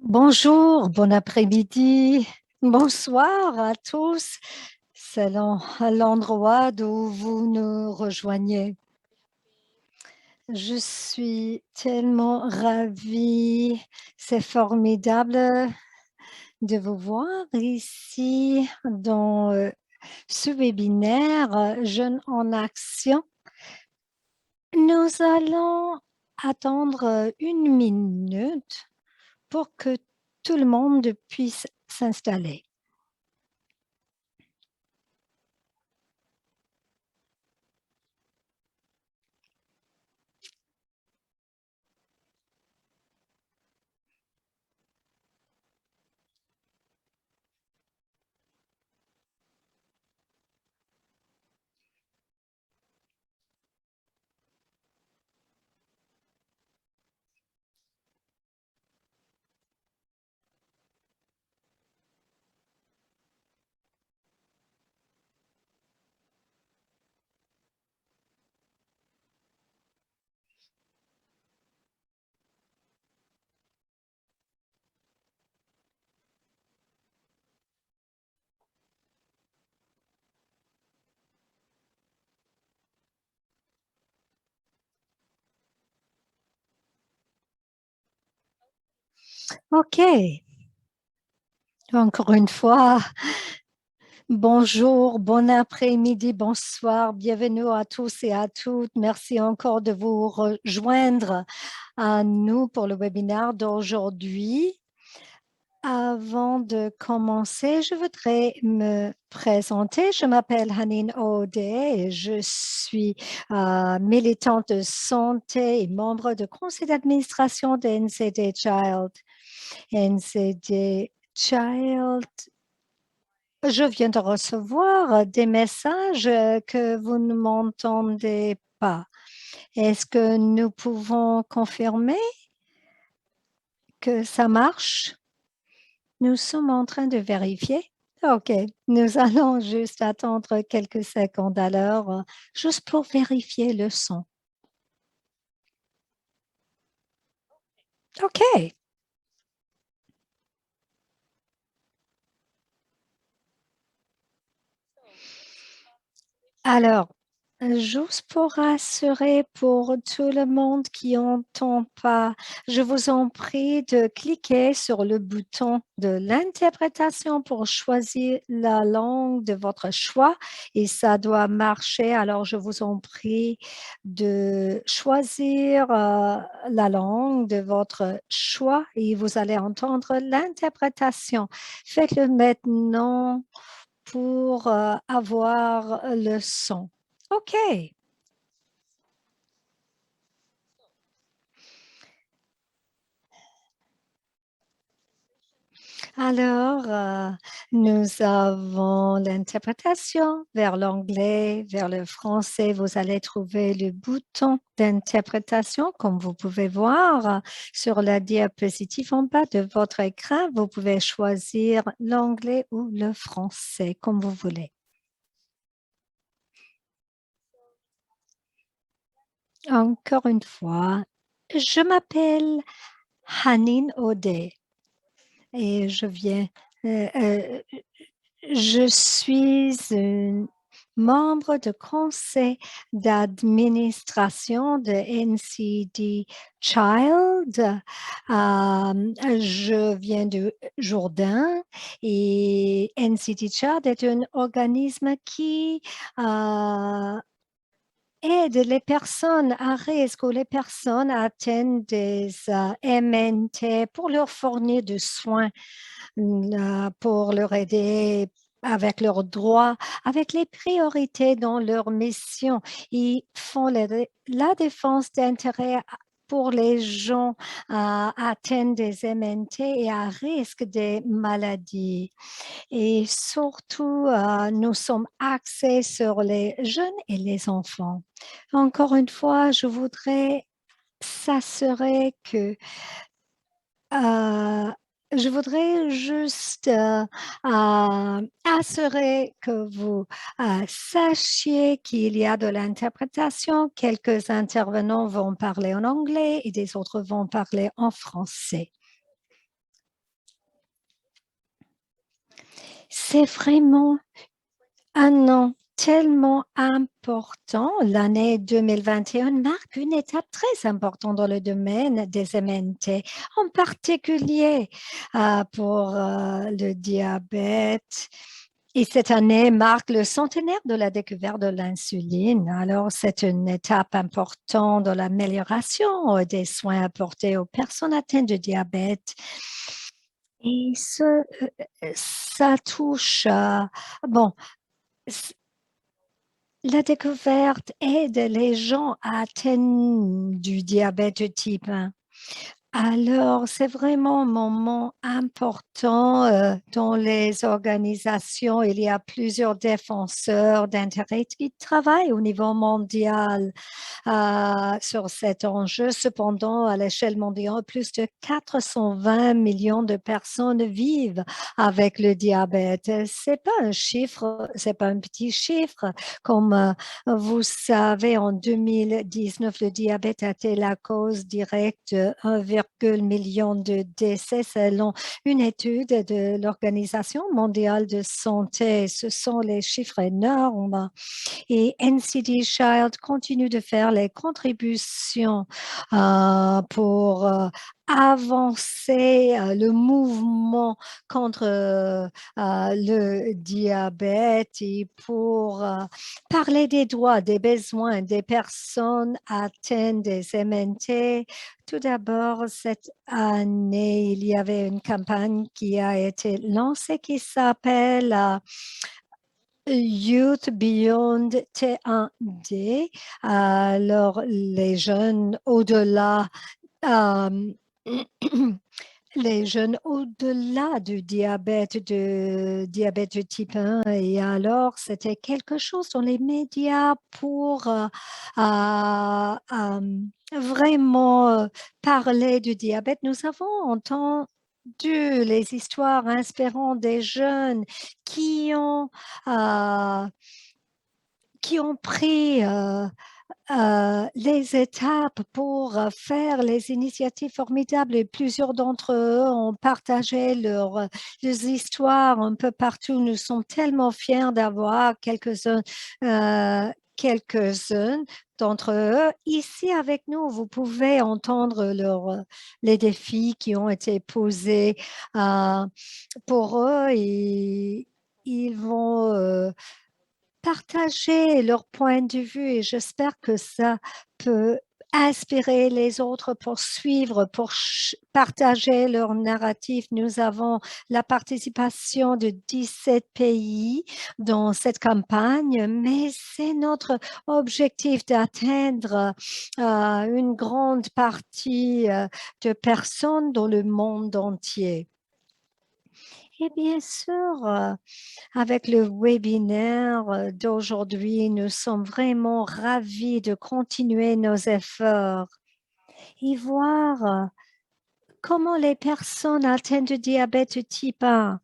Bonjour, bon après-midi, bonsoir à tous, selon l'endroit d'où vous nous rejoignez. Je suis tellement ravie, c'est formidable de vous voir ici dans ce webinaire Jeunes en action. Nous allons attendre une minute pour que tout le monde puisse s'installer. OK. Encore une fois, bonjour, bon après-midi, bonsoir, bienvenue à tous et à toutes. Merci encore de vous rejoindre à nous pour le webinaire d'aujourd'hui. Avant de commencer, je voudrais me présenter. Je m'appelle Hanine O'Day et je suis militante de santé et membre du conseil d'administration de NCD Child. NCD Child. Je viens de recevoir des messages que vous ne m'entendez pas. Est-ce que nous pouvons confirmer que ça marche? Nous sommes en train de vérifier. OK, nous allons juste attendre quelques secondes alors, juste pour vérifier le son. OK. Alors, juste pour rassurer pour tout le monde qui n'entend pas, je vous en prie de cliquer sur le bouton de l'interprétation pour choisir la langue de votre choix et ça doit marcher. Alors, je vous en prie de choisir la langue de votre choix et vous allez entendre l'interprétation. Faites-le maintenant pour avoir le son. OK. Alors, nous avons l'interprétation vers l'anglais, vers le français. Vous allez trouver le bouton d'interprétation, comme vous pouvez voir sur la diapositive en bas de votre écran. Vous pouvez choisir l'anglais ou le français, comme vous voulez. Encore une fois, je m'appelle Hanine O'Day. Et je suis une membre du conseil d'administration de NCD Child. Je viens de Jourdain et NCD Child est un organisme qui aide les personnes à risque ou les personnes atteintes des MNT pour leur fournir des soins, pour leur aider avec leurs droits, avec les priorités dans leur mission. Ils font la défense d'intérêts pour les gens atteints des MNT et à risque des maladies. Et surtout, nous sommes axés sur les jeunes et les enfants. Encore une fois, je voudrais s'assurer que je voudrais juste assurer que vous sachiez qu'il y a de l'interprétation. Quelques intervenants vont parler en anglais et des autres vont parler en français. C'est vraiment un an tellement important. L'année 2021 marque une étape très importante dans le domaine des MNT, en particulier pour le diabète. Et cette année marque le centenaire de la découverte de l'insuline. Alors, c'est une étape importante dans l'amélioration des soins apportés aux personnes atteintes de diabète. Et ça touche, bon, la découverte aide les gens atteints du diabète de type 1. Alors, c'est vraiment un moment important dans les organisations. Il y a plusieurs défenseurs d'intérêt qui travaillent au niveau mondial sur cet enjeu. Cependant, à l'échelle mondiale, plus de 420 millions de personnes vivent avec le diabète. C'est pas un chiffre, c'est pas un petit chiffre. Comme vous savez, en 2019, le diabète a été la cause directe de 1,1 million de décès selon une étude de l'Organisation mondiale de santé. Ce sont les chiffres énormes. Et NCD Child continue de faire les contributions pour avancer le mouvement contre le diabète et pour parler des droits, des besoins des personnes atteintes des MNT. Tout d'abord, cette année, il y avait une campagne qui a été lancée qui s'appelle Youth Beyond T1D. Alors, les jeunes au-delà euh, les jeunes au-delà du diabète, de diabète de type 1. Et alors, c'était quelque chose dans les médias pour vraiment parler du diabète. Nous avons entendu les histoires inspirantes des jeunes qui ont, euh, qui ont pris les étapes pour faire les initiatives formidables et plusieurs d'entre eux ont partagé leurs histoires un peu partout. Nous sommes tellement fiers d'avoir quelques-uns d'entre eux ici avec nous. Vous pouvez entendre les défis qui ont été posés euh, pour eux et ils vont partager leur point de vue et j'espère que ça peut inspirer les autres pour suivre, pour partager leur narratif. Nous avons la participation de 17 pays dans cette campagne, mais c'est notre objectif d'atteindre une grande partie de personnes dans le monde entier. Et bien sûr, avec le webinaire d'aujourd'hui, nous sommes vraiment ravis de continuer nos efforts et voir comment les personnes atteintes de diabète type 1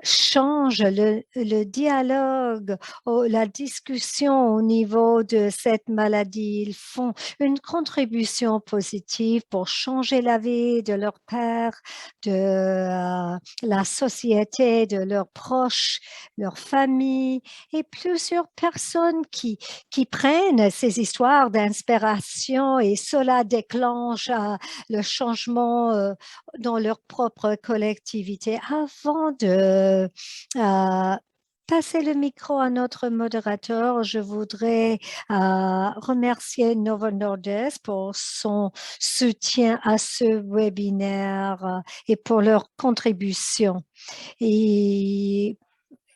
change le dialogue, la discussion au niveau de cette maladie. Ils font une contribution positive pour changer la vie de leurs pères, de la société, de leurs proches, leurs familles et plusieurs personnes qui prennent ces histoires d'inspiration et cela déclenche le changement dans leur propre collectivité. Avant de passer le micro à notre modérateur, je voudrais remercier Novo Nordisk pour son soutien à ce webinaire et pour leur contribution.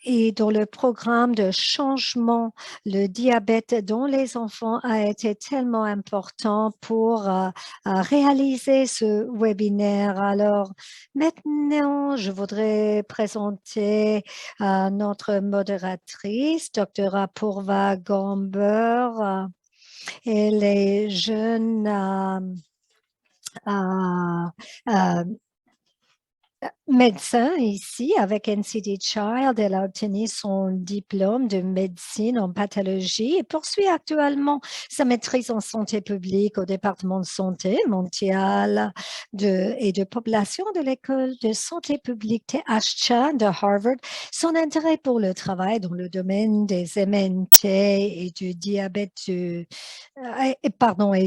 Et dans le programme de changement, le diabète dans les enfants a été tellement important pour réaliser ce webinaire. Alors maintenant, je voudrais présenter notre modératrice, Dr. Apurva Gamber, et les jeunes euh, euh, médecin ici avec NCD Child. Elle a obtenu son diplôme de médecine en pathologie et poursuit actuellement sa maîtrise en santé publique au département de santé mondiale et de population de l'école de santé publique TH Chan de Harvard. Son intérêt pour le travail dans le domaine des MNT et du et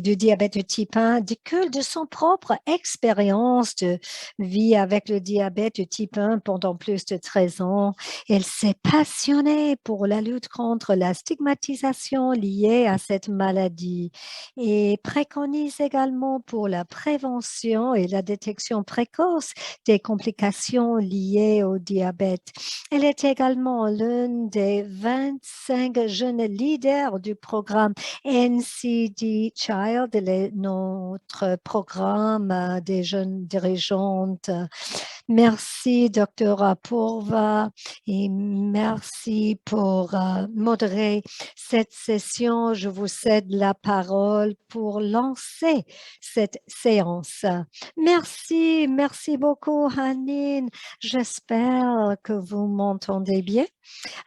du diabète de type 1 découle de son propre expérience de vie avec le diabète de type 1 pendant plus de 13 ans. Elle s'est passionnée pour la lutte contre la stigmatisation liée à cette maladie et préconise également pour la prévention et la détection précoce des complications liées au diabète. Elle est également l'une des 25 jeunes leaders du programme NCD Child, notre programme des jeunes dirigeantes. Merci, Dr. Apourva, et merci pour modérer cette session. Je vous cède la parole pour lancer cette séance. Merci, merci beaucoup, Hanine. J'espère que vous m'entendez bien.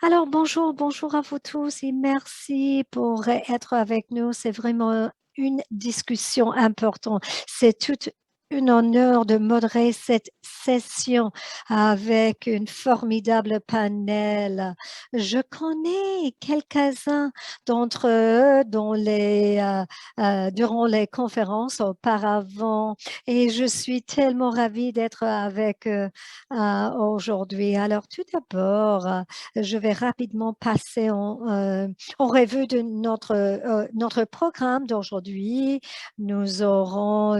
Alors, bonjour, bonjour à vous tous et merci pour être avec nous. C'est vraiment une discussion importante. C'est tout un honneur de modérer cette session avec une formidable panel. Je connais quelques-uns d'entre eux durant les conférences auparavant et je suis tellement ravie d'être avec eux aujourd'hui. Alors, tout d'abord, je vais rapidement passer en revue de notre programme d'aujourd'hui. Nous aurons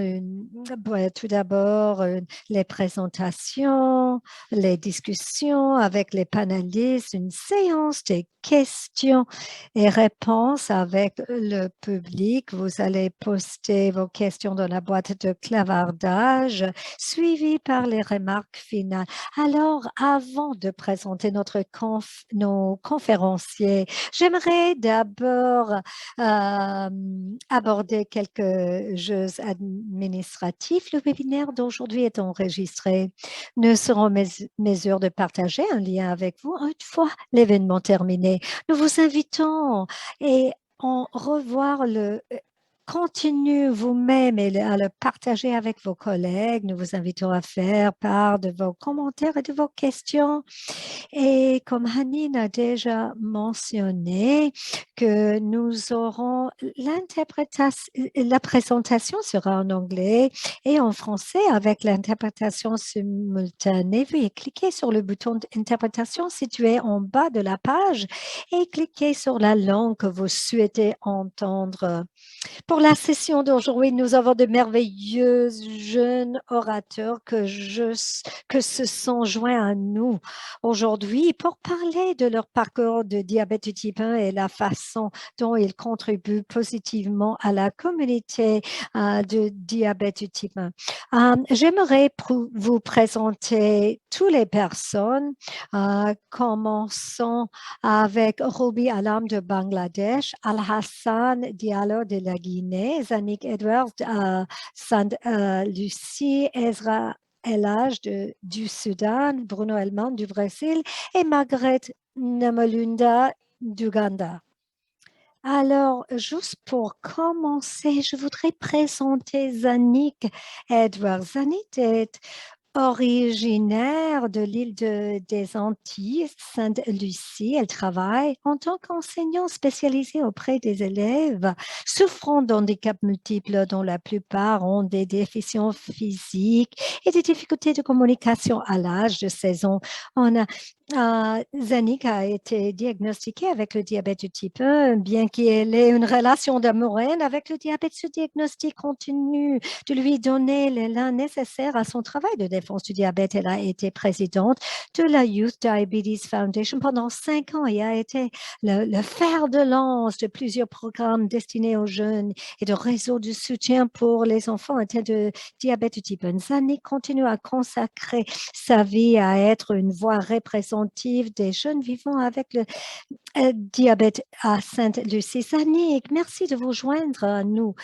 tout d'abord les présentations, les discussions avec les panélistes, une séance de questions et réponses avec le public. Vous allez poster vos questions dans la boîte de clavardage, suivi par les remarques finales. Alors, avant de présenter nos conférenciers, j'aimerais d'abord aborder quelques jeux administratifs. Le webinaire d'aujourd'hui est enregistré. Nous serons en mesure de partager un lien avec vous une fois l'événement terminé. Nous vous invitons et en revoir le contenu vous-même et à le partager avec vos collègues. Nous vous invitons à faire part de vos commentaires et de vos questions. Et comme Hanine a déjà mentionné, que nous aurons la présentation sera en anglais et en français avec l'interprétation simultanée. Veuillez cliquer sur le bouton d'interprétation situé en bas de la page et cliquez sur la langue que vous souhaitez entendre. Pour la session d'aujourd'hui, nous avons de merveilleux jeunes orateurs que se sont joints à nous aujourd'hui pour parler de leur parcours de diabète de type 1 et la façon dont ils contribuent positivement à la communauté de diabète de type 1. J'aimerais vous présenter toutes les personnes, commençons avec Robi Alam de Bangladesh, Al-Hassan Diallo de la Guinée, Zanik Edwards de Sainte-Lucie, Ezra Elage du Soudan, Bruno Elman du Brésil et Margaret Namalunda d'Ouganda. Alors, juste pour commencer, je voudrais présenter Zanik Edwards. Zanik est originaire de l'île des Antilles, Sainte-Lucie. Elle travaille en tant qu'enseignante spécialisée auprès des élèves souffrant d'handicaps multiples dont la plupart ont des déficiences physiques et des difficultés de communication à l'âge de 16 ans. Zanik a été diagnostiquée avec le diabète de type 1, bien qu'elle ait une relation d'amour-haine avec le diabète. Ce diagnostic continue de lui donner l'élan nécessaire à son travail de défense du diabète. Elle a été présidente de la Youth Diabetes Foundation pendant 5 ans et a été le fer de lance de plusieurs programmes destinés aux jeunes et de réseaux de soutien pour les enfants atteints de diabète de type 1. Zanik continue à consacrer sa vie à être une voix représentative des jeunes vivant avec le diabète à Sainte-Lucie. Zanik, merci de vous joindre à nous.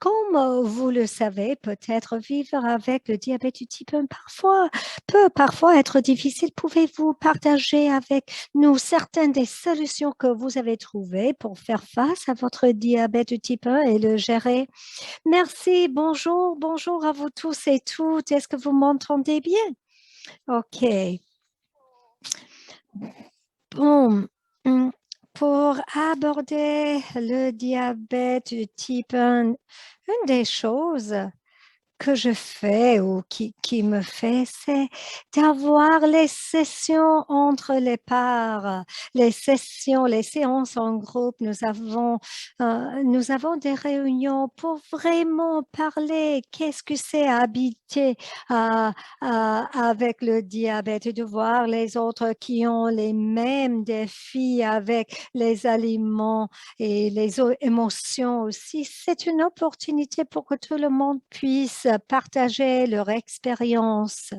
Comme vous le savez, peut-être vivre avec le diabète du type 1 peut parfois être difficile. Pouvez-vous partager avec nous certaines des solutions que vous avez trouvées pour faire face à votre diabète du type 1 et le gérer? Merci, bonjour à vous tous et toutes. Est-ce que vous m'entendez bien? OK. Bon, pour aborder le diabète du type 1, une des choses que je fais ou qui me fait, c'est d'avoir les sessions entre les pairs, les séances en groupe. Nous avons des réunions pour vraiment parler. Qu'est-ce que c'est habiter avec le diabète et de voir les autres qui ont les mêmes défis avec les aliments et les émotions aussi. C'est une opportunité pour que tout le monde puisse partager leur expérience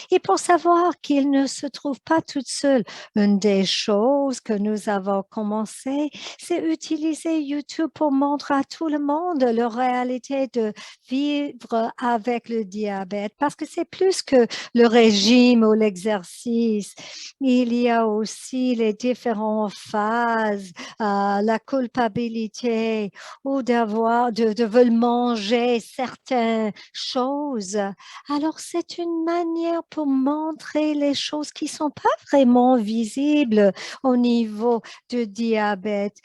et pour savoir qu'ils ne se trouvent pas toutes seuls. Une des choses que nous avons commencé, c'est utiliser YouTube pour montrer à tout le monde leur réalité de vivre avec le diabète parce que c'est plus que le régime ou l'exercice. Il y a aussi les différentes phases, la culpabilité ou de vouloir manger certaines choses. Alors, c'est une manière pour montrer les choses qui sont pas vraiment visibles au niveau du diabète.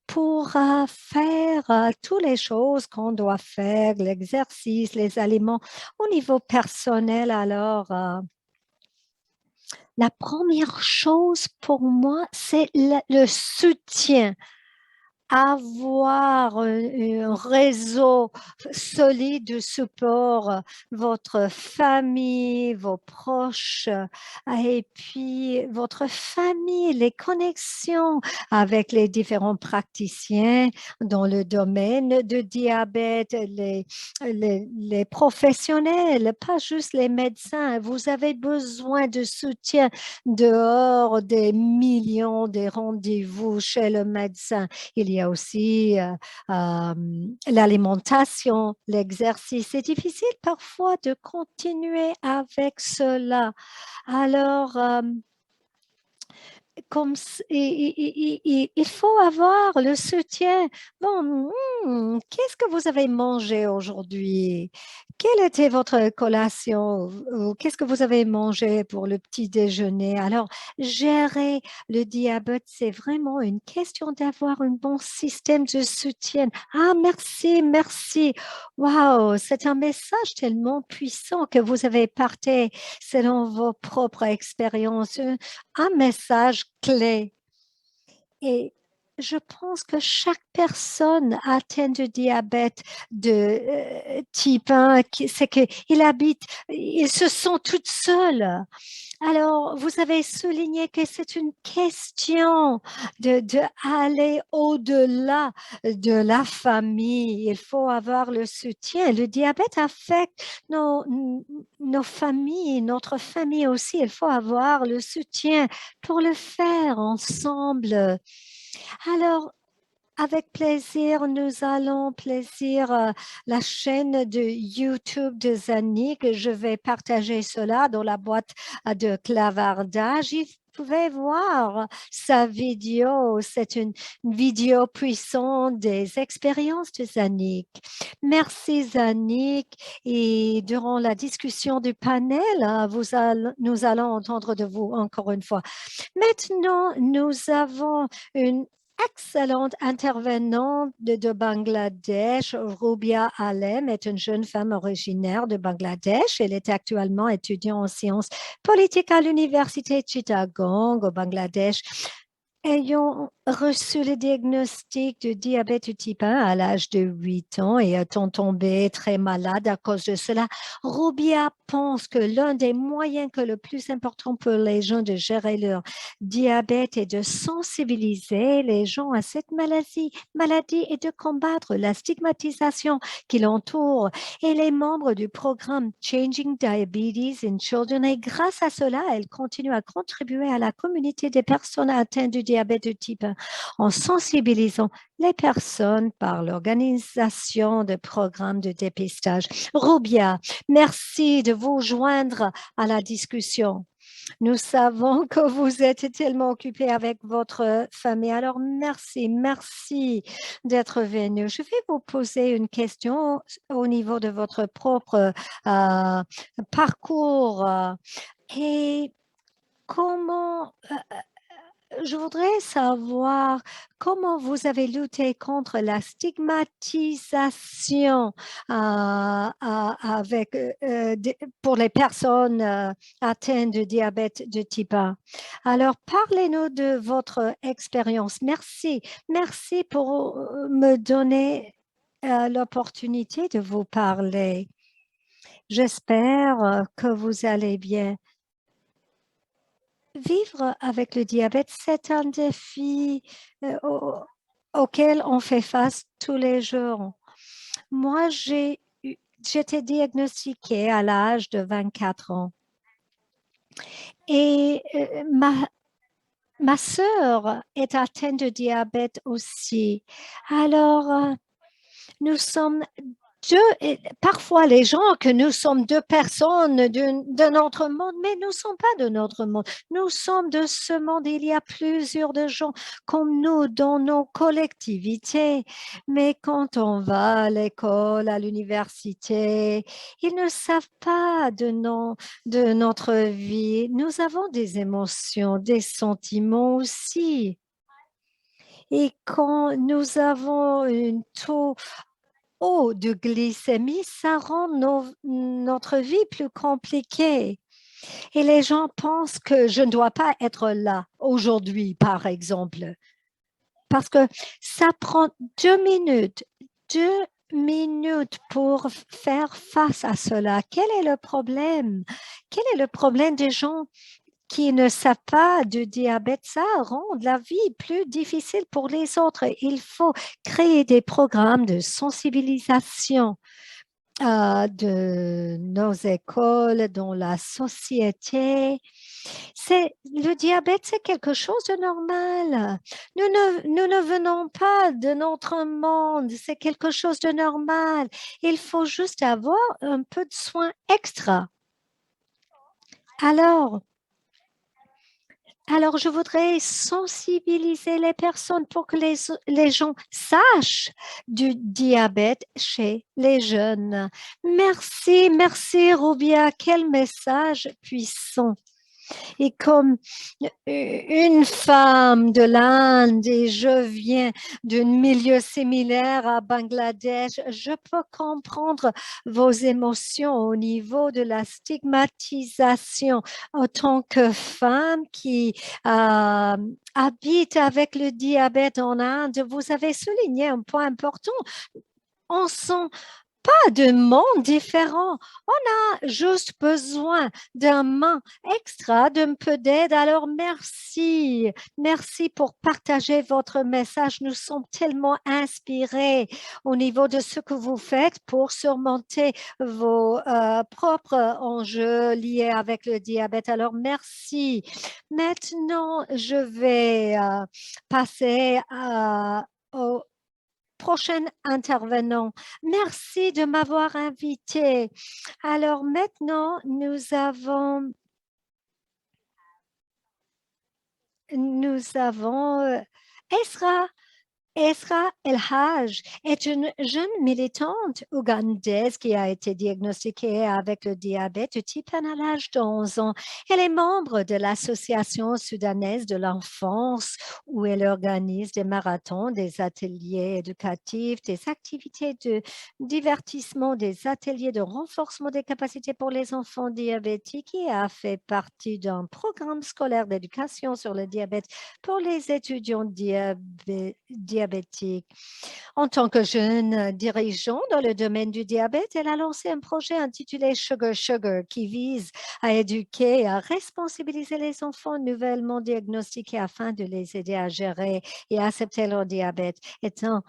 Pour faire toutes les choses qu'on doit faire, l'exercice, les aliments, au niveau personnel, alors, la première chose pour moi, c'est le soutien. Avoir un réseau solide de support, votre famille, vos proches, et puis votre famille, les connexions avec les différents praticiens dans le domaine de diabète, les professionnels, pas juste les médecins. Vous avez besoin de soutien dehors des millions de rendez-vous chez le médecin. Il y a aussi l'alimentation, l'exercice. C'est difficile parfois de continuer avec cela. Alors, il faut avoir le soutien. Bon, qu'est-ce que vous avez mangé aujourd'hui? Quelle était votre collation? Ou qu'est-ce que vous avez mangé pour le petit déjeuner? Alors, gérer le diabète, c'est vraiment une question d'avoir un bon système de soutien. Ah, merci, merci. Wow, c'est un message tellement puissant que vous avez partagé selon vos propres expériences. Un message clé. Et je pense que chaque personne atteinte de diabète de type 1, c'est ils se sont toutes seules. Alors, vous avez souligné que c'est une question de aller au-delà de la famille. Il faut avoir le soutien. Le diabète affecte nos familles, notre famille aussi. Il faut avoir le soutien pour le faire ensemble. Alors, avec plaisir, nous allons la chaîne de YouTube de Zanik. Je vais partager cela dans la boîte de clavardage. Vous pouvez voir sa vidéo. C'est une vidéo puissante des expériences de Zanik. Merci Zanik. Et durant la discussion du panel, nous allons entendre de vous encore une fois. Maintenant, nous avons une excellente intervenante de Bangladesh. Rubia Alem est une jeune femme originaire de Bangladesh. Elle est actuellement étudiante en sciences politiques à l'université Chittagong au Bangladesh. Ayant reçu le diagnostic de diabète de type 1 à l'âge de 8 ans et étant tombée très malade à cause de cela, Rubia pense que l'un des moyens que le plus important pour les gens de gérer leur diabète est de sensibiliser les gens à cette maladie et de combattre la stigmatisation qui l'entoure. Elle est membre du programme Changing Diabetes in Children et grâce à cela, elle continue à contribuer à la communauté des personnes atteintes du diabète diabète de type 1 en sensibilisant les personnes par l'organisation de programmes de dépistage. Rubia, merci de vous joindre à la discussion. Nous savons que vous êtes tellement occupé avec votre famille. Alors, merci d'être venu. Je vais vous poser une question au niveau de votre propre parcours. Et comment, je voudrais savoir comment vous avez lutté contre la stigmatisation pour les personnes atteintes de diabète de type 1. Alors, parlez-nous de votre expérience. Merci pour me donner l'opportunité de vous parler. J'espère que vous allez bien. Vivre avec le diabète, c'est un défi auquel on fait face tous les jours. Moi, j'étais diagnostiquée à l'âge de 24 ans. Et ma sœur est atteinte de diabète aussi. Alors, nous sommes parfois les gens que nous sommes deux personnes de notre monde, mais nous ne sommes pas de notre monde. Nous sommes de ce monde. Il y a plusieurs de gens comme nous dans nos collectivités. Mais quand on va à l'école, à l'université, ils ne savent pas de notre vie. Nous avons des émotions, des sentiments aussi. Et quand nous avons un taux de glycémie, ça rend notre vie plus compliquée. Et les gens pensent que je ne dois pas être là aujourd'hui, par exemple, parce que ça prend 2 minutes pour faire face à cela. Quel est le problème? Quel est le problème des gens qui ne savent pas de diabète? Ça rend la vie plus difficile pour les autres. Il faut créer des programmes de sensibilisation de nos écoles, dans la société. Le diabète, c'est quelque chose de normal. Nous ne venons pas de notre monde, c'est quelque chose de normal. Il faut juste avoir un peu de soins extra. Alors, je voudrais sensibiliser les personnes pour que les gens sachent du diabète chez les jeunes. Merci, Rubia. Quel message puissant. Et comme une femme de l'Inde et je viens d'un milieu similaire à Bangladesh, je peux comprendre vos émotions au niveau de la stigmatisation en tant que femme qui habite avec le diabète en Inde. Vous avez souligné un point important. On sent pas de monde différent. On a juste besoin d'un main extra, d'un peu d'aide. Alors, merci pour partager votre message. Nous sommes tellement inspirés au niveau de ce que vous faites pour surmonter vos propres enjeux liés avec le diabète. Alors, merci. Maintenant, je vais passer au prochain intervenant. Merci de m'avoir invité. Alors maintenant, nous avons Esra. Esra El-Haj est une jeune militante ougandaise qui a été diagnostiquée avec le diabète de type 1 à l'âge de 11 ans. Elle est membre de l'Association soudanaise de l'enfance où elle organise des marathons, des ateliers éducatifs, des activités de divertissement, des ateliers de renforcement des capacités pour les enfants diabétiques et a fait partie d'un programme scolaire d'éducation sur le diabète pour les étudiants diabétiques diabétique. En tant que jeune dirigeant dans le domaine du diabète, elle a lancé un projet intitulé Sugar Sugar qui vise à éduquer et à responsabiliser les enfants nouvellement diagnostiqués afin de les aider à gérer et accepter leur diabète. Étant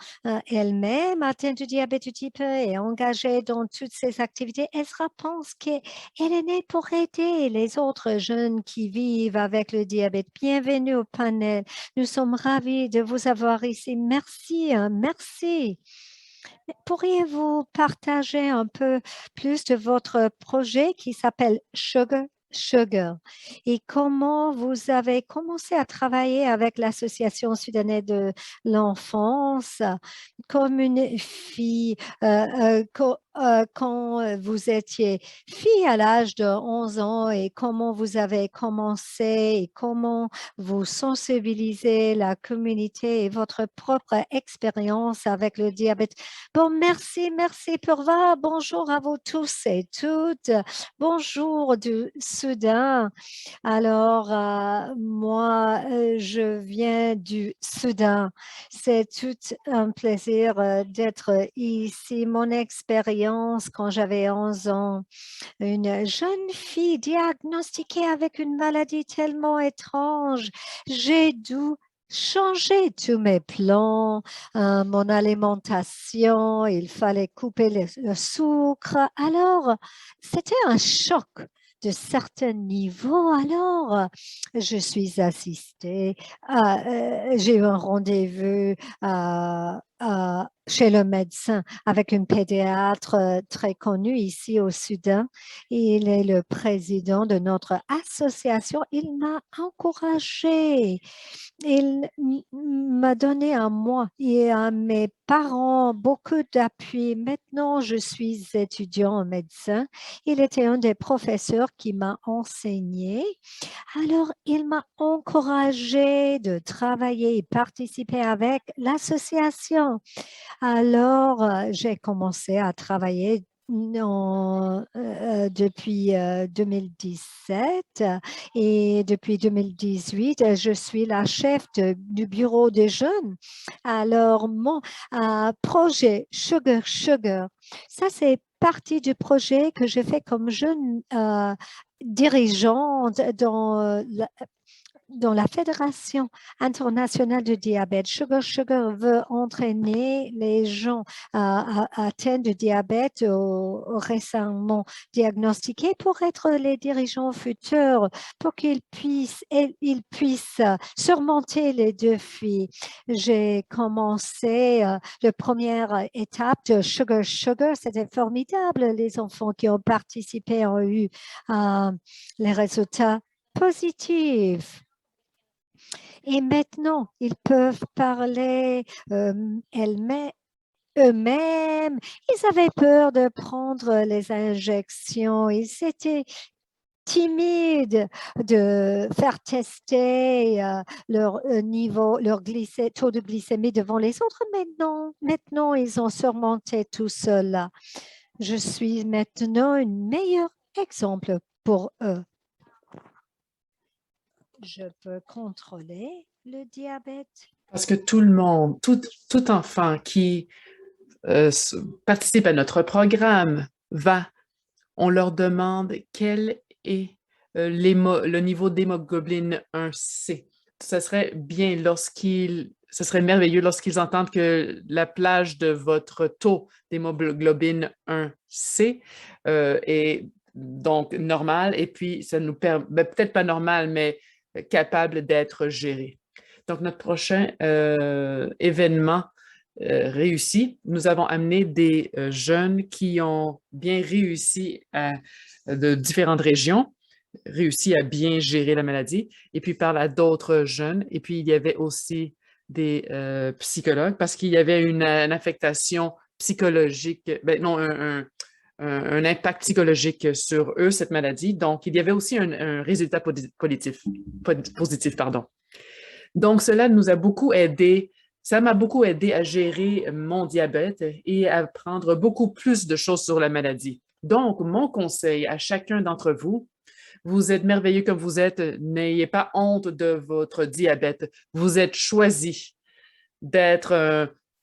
elle-même atteinte du diabète du type 1 et engagée dans toutes ces activités, Ezra pense qu'elle est née pour aider les autres jeunes qui vivent avec le diabète. Bienvenue au panel. Nous sommes ravis de vous avoir ici. Merci, merci. Pourriez-vous partager un peu plus de votre projet qui s'appelle Sugar Sugar et comment vous avez commencé à travailler avec l'Association soudanaise de l'enfance comme une fille quand vous étiez fille à l'âge de 11 ans et comment vous avez commencé et comment vous sensibilisez la communauté et votre propre expérience avec le diabète. Bon, merci, merci Purva. Bonjour à vous tous et toutes. Bonjour du Soudan. Alors, moi, je viens du Soudan. C'est tout un plaisir d'être ici. Mon expérience quand j'avais 11 ans, une jeune fille diagnostiquée avec une maladie tellement étrange, j'ai dû changer tous mes plans, mon alimentation, il fallait couper le sucre. Alors, c'était un choc de certains niveaux. Alors, je suis assistée, j'ai eu un rendez-vous chez le médecin avec une pédiatre très connue ici au Soudan. Il est le président de notre association. Il m'a encouragée. Il m'a donné à moi et à mes parents beaucoup d'appui. Maintenant, je suis étudiant en médecin. Il était un des professeurs qui m'a enseigné. Alors, il m'a encouragé de travailler et participer avec l'association. Alors, j'ai commencé à travailler depuis 2017 et depuis 2018, je suis la chef du bureau des jeunes. Alors, mon projet Sugar Sugar, ça c'est partie du projet que j'ai fait comme jeune dirigeante dans la Fédération internationale du diabète. Sugar Sugar veut entraîner les gens atteints de diabète récemment diagnostiqués pour être les dirigeants futurs, pour qu'ils puissent surmonter les défis. J'ai commencé la première étape de Sugar Sugar. C'était formidable. Les enfants qui ont participé ont eu les résultats positifs. Et maintenant, ils peuvent parler eux-mêmes. Ils avaient peur de prendre les injections. Ils étaient timides de faire tester leur niveau, leur taux de glycémie devant les autres. Maintenant, ils ont surmonté tout cela. Je suis maintenant un meilleur exemple pour eux. Je peux contrôler le diabète. Parce que tout le monde, tout enfant qui participe à notre programme on leur demande quel est le niveau d'hémoglobine 1C. Ce serait merveilleux lorsqu'ils entendent que la plage de votre taux d'hémoglobine 1C est donc normal et puis ça nous permet, peut-être pas normal, mais capable d'être géré. Donc, notre prochain événement réussi, nous avons amené des jeunes qui ont bien réussi de différentes régions, réussi à bien gérer la maladie, et puis par là d'autres jeunes. Et puis, il y avait aussi des psychologues parce qu'il y avait une affectation psychologique, non, un impact psychologique sur eux, cette maladie. Donc, il y avait aussi un résultat positif, pardon. Donc, cela nous a beaucoup aidé. Ça m'a beaucoup aidé à gérer mon diabète et à apprendre beaucoup plus de choses sur la maladie. Donc, mon conseil à chacun d'entre vous, vous êtes merveilleux comme vous êtes, n'ayez pas honte de votre diabète. Vous êtes choisi d'être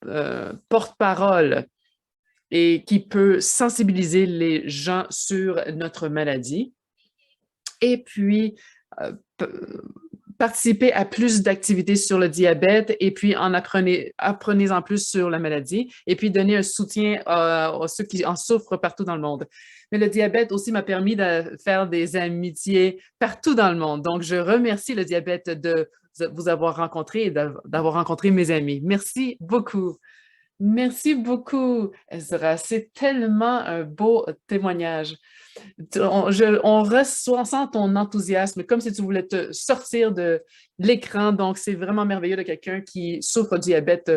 un porte-parole et qui peut sensibiliser les gens sur notre maladie. Et puis, participer à plus d'activités sur le diabète et puis apprenez en plus sur la maladie et puis donner un soutien à ceux qui en souffrent partout dans le monde. Mais le diabète aussi m'a permis de faire des amitiés partout dans le monde. Donc, je remercie le diabète de vous avoir rencontré et d'avoir rencontré mes amis. Merci beaucoup. Merci beaucoup, Ezra. C'est tellement un beau témoignage. On sent ton enthousiasme, comme si tu voulais te sortir de l'écran. Donc, c'est vraiment merveilleux de quelqu'un qui souffre du diabète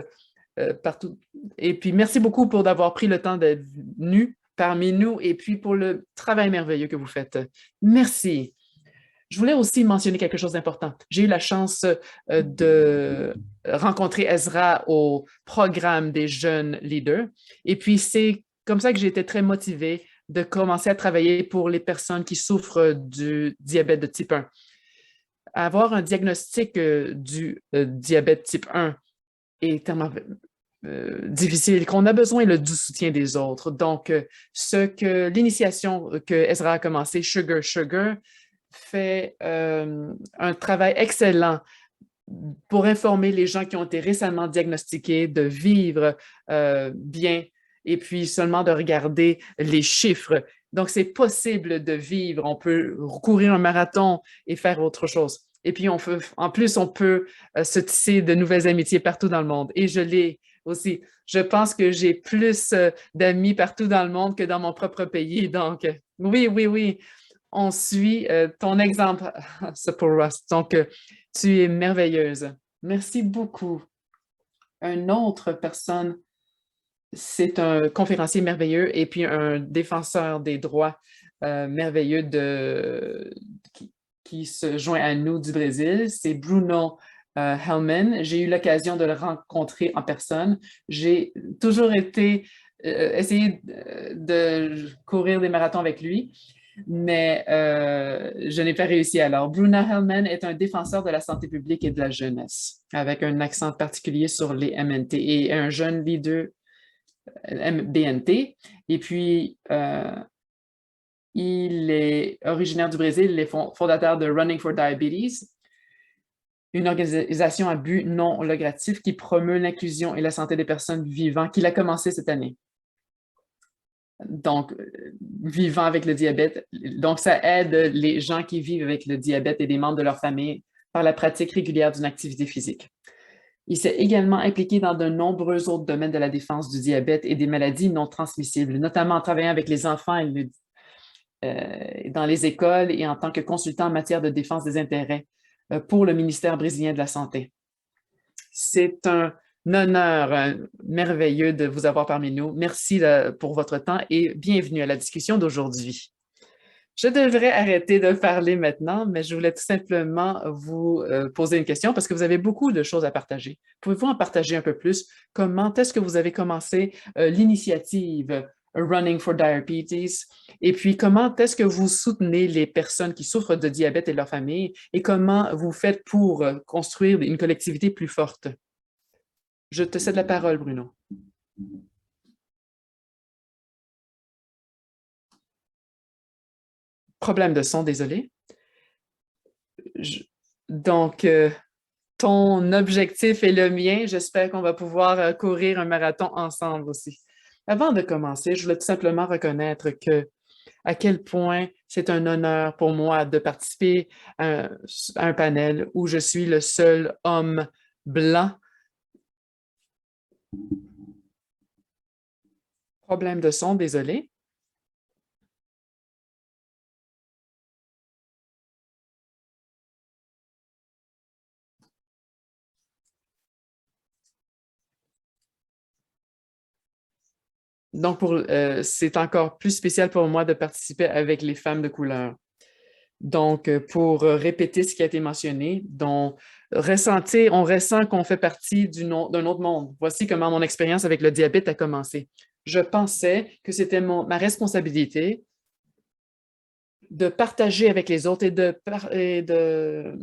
partout. Et puis, merci beaucoup pour d'avoir pris le temps d'être venu parmi nous et puis pour le travail merveilleux que vous faites. Merci. Je voulais aussi mentionner quelque chose d'important. J'ai eu la chance de rencontrer Ezra au programme des jeunes leaders. Et puis, c'est comme ça que j'ai été très motivée de commencer à travailler pour les personnes qui souffrent du diabète de type 1. Avoir un diagnostic du diabète type 1 est tellement difficile qu'on a besoin du soutien des autres. Donc, l'initiation que Ezra a commencé, Sugar Sugar, fait un travail excellent pour informer les gens qui ont été récemment diagnostiqués de vivre bien et puis seulement de regarder les chiffres. Donc, c'est possible de vivre. On peut courir un marathon et faire autre chose. Et puis, en plus, on peut se tisser de nouvelles amitiés partout dans le monde. Et je l'ai aussi. Je pense que j'ai plus d'amis partout dans le monde que dans mon propre pays. Donc, oui, oui, oui. On suit ton exemple, Sephora. Donc, tu es merveilleuse. Merci beaucoup. Une autre personne, c'est un conférencier merveilleux et puis un défenseur des droits merveilleux qui se joint à nous du Brésil. C'est Bruno Hellman. J'ai eu l'occasion de le rencontrer en personne. J'ai toujours essayé de courir des marathons avec lui, mais je n'ai pas réussi alors. Bruno Hellman est un défenseur de la santé publique et de la jeunesse, avec un accent particulier sur les MNT et un jeune leader BNT. Et puis, il est originaire du Brésil, il est fondateur de Running for Diabetes, une organisation à but non lucratif qui promeut l'inclusion et la santé des personnes vivant, qu'il a commencé cette année. Donc, vivant avec le diabète. Donc, ça aide les gens qui vivent avec le diabète et des membres de leur famille par la pratique régulière d'une activité physique. Il s'est également impliqué dans de nombreux autres domaines de la défense du diabète et des maladies non transmissibles, notamment en travaillant avec les enfants dans les écoles et en tant que consultant en matière de défense des intérêts pour le ministère brésilien de la Santé. C'est un honneur merveilleux de vous avoir parmi nous. Merci pour votre temps et bienvenue à la discussion d'aujourd'hui. Je devrais arrêter de parler maintenant, mais je voulais tout simplement vous poser une question parce que vous avez beaucoup de choses à partager. Pouvez-vous en partager un peu plus? Comment est-ce que vous avez commencé l'initiative Running for Diabetes? Et puis, comment est-ce que vous soutenez les personnes qui souffrent de diabète et leur famille? Et comment vous faites pour construire une collectivité plus forte? Je te cède la parole, Bruno. Problème de son, désolé. Donc, ton objectif est le mien. J'espère qu'on va pouvoir courir un marathon ensemble aussi. Avant de commencer, je voulais tout simplement reconnaître à quel point c'est un honneur pour moi de participer à un panel où je suis le seul homme blanc. Problème de son, désolé. Donc, c'est encore plus spécial pour moi de participer avec les femmes de couleur. Donc, pour répéter ce qui a été mentionné, on ressent qu'on fait partie d'un autre monde. Voici comment mon expérience avec le diabète a commencé. Je pensais que c'était ma responsabilité de partager avec les autres et de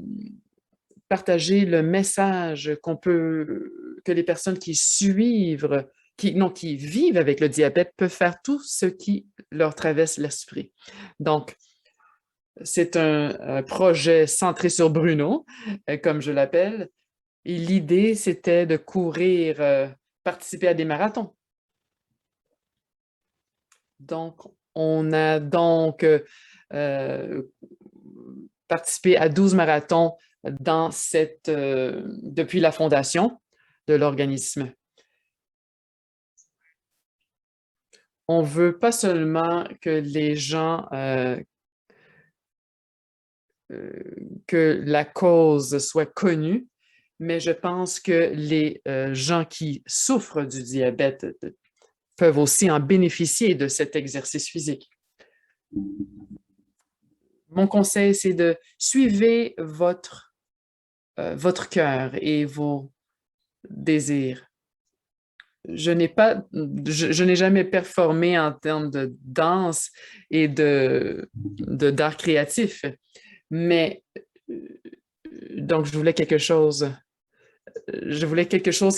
partager le message qu'on peut que les personnes qui suivent, qui vivent avec le diabète peuvent faire tout ce qui leur traverse l'esprit. Donc, c'est un projet centré sur Bruno, comme je l'appelle. Et l'idée, c'était de courir, participer à des marathons. Donc, on a donc participé à 12 marathons depuis la fondation de l'organisme. On ne veut pas seulement que les gens, que la cause soit connue, mais je pense que les gens qui souffrent du diabète peuvent aussi en bénéficier de cet exercice physique. Mon conseil, c'est de suivre votre cœur et vos désirs. Je n'ai jamais performé en termes de danse et d'art créatif, mais donc je voulais quelque chose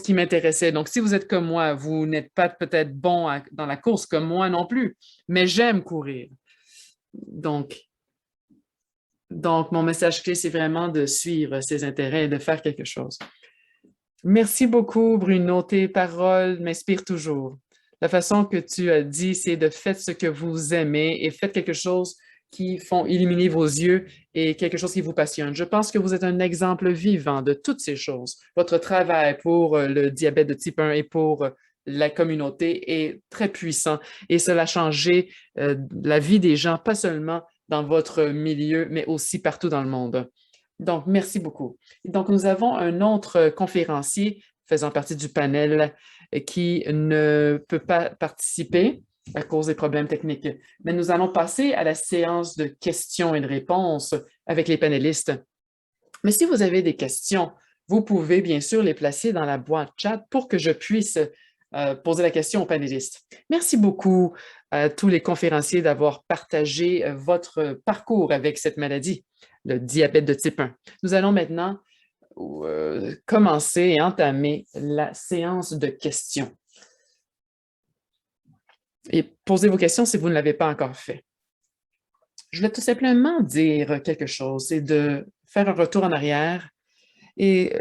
qui m'intéressait. Donc, si vous êtes comme moi, vous n'êtes pas peut-être bon dans la course comme moi non plus, mais j'aime courir. Donc, mon message clé, c'est vraiment de suivre ses intérêts et de faire quelque chose. Merci beaucoup, Bruno. Tes paroles m'inspirent toujours. La façon que tu as dit, c'est de faire ce que vous aimez et faites quelque chose qui font illuminer vos yeux et quelque chose qui vous passionne. Je pense que vous êtes un exemple vivant de toutes ces choses. Votre travail pour le diabète de type 1 et pour la communauté est très puissant et cela a changé la vie des gens, pas seulement dans votre milieu, mais aussi partout dans le monde. Donc, merci beaucoup. Donc, nous avons un autre conférencier faisant partie du panel qui ne peut pas participer à cause des problèmes techniques. Mais nous allons passer à la séance de questions et de réponses avec les panélistes. Mais si vous avez des questions, vous pouvez bien sûr les placer dans la boîte chat pour que je puisse poser la question aux panélistes. Merci beaucoup à tous les conférenciers d'avoir partagé votre parcours avec cette maladie, le diabète de type 1. Nous allons maintenant commencer et entamer la séance de questions. Et posez vos questions si vous ne l'avez pas encore fait. Je voulais tout simplement dire quelque chose et de faire un retour en arrière et